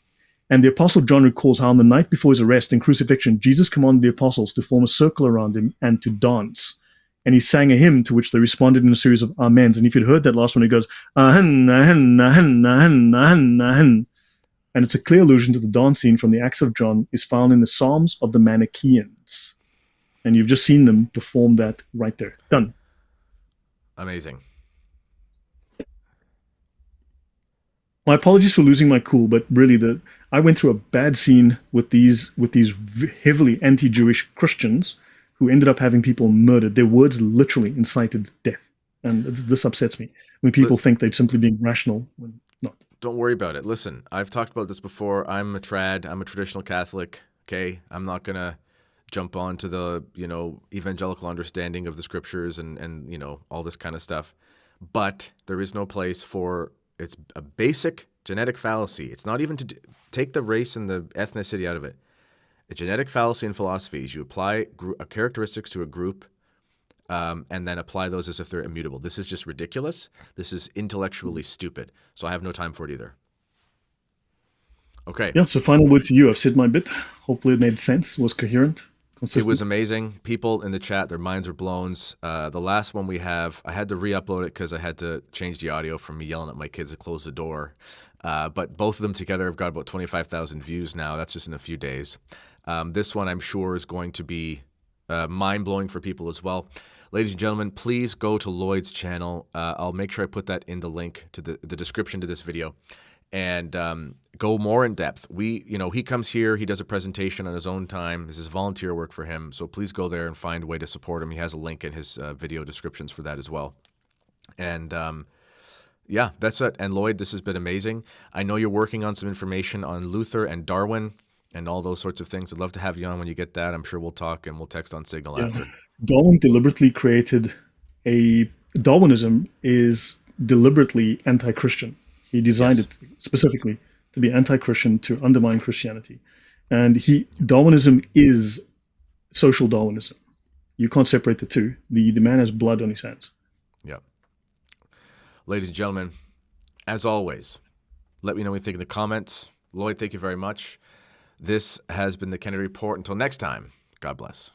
And the Apostle John recalls how on the night before his arrest and crucifixion, Jesus commanded the apostles to form a circle around him and to dance. And he sang a hymn to which they responded in a series of amens. And if you'd heard that last one, it goes, ahen, ahen, ahen, ahen, ahen, ahen. And it's a clear allusion to the dance scene from the Acts of John is found in the Psalms of the Manichaeans. And you've just seen them perform that right there. Done. Amazing. My apologies for losing my cool, but really, I went through a bad scene with these heavily anti-Jewish Christians who ended up having people murdered. Their words literally incited death, and this upsets me when people think they're simply being rational when not. Don't worry about it. Listen, I've talked about this before. I'm a traditional Catholic. Okay, I'm not gonna jump onto the evangelical understanding of the scriptures and all this kind of stuff. But there is no place for. It's a basic genetic fallacy. It's not even to take the race and the ethnicity out of it. A genetic fallacy in philosophy is you apply characteristics to a group and then apply those as if they're immutable. This is just ridiculous. This is intellectually stupid. So I have no time for it either. Okay. Yeah, so final word to you. I've said my bit. Hopefully it made sense, was coherent. It was amazing. People in the chat, their minds are blown. The last one we have, I had to re-upload it because I had to change the audio from me yelling at my kids to close the door. But both of them together have got about 25,000 views now. That's just in a few days. This one, I'm sure, is going to be mind-blowing for people as well. Ladies and gentlemen, please go to Lloyd's channel. I'll make sure I put that in the link to the description to this video. And go more in depth. He comes here, he does a presentation on his own time. This is volunteer work for him. So please go there and find a way to support him. He has a link in his video descriptions for that as well. And yeah, that's it. And Lloyd, this has been amazing. I know you're working on some information on Luther and Darwin and all those sorts of things. I'd love to have you on when you get that. I'm sure we'll talk and we'll text on Signal after. Darwin deliberately created Darwinism is deliberately anti-Christian. He designed it specifically to be anti-Christian, to undermine Christianity. And Darwinism is social Darwinism. You can't separate the two. The man has blood on his hands. Yeah. Ladies and gentlemen, as always, let me know what you think in the comments. Lloyd, thank you very much. This has been the Kennedy Report. Until next time, God bless.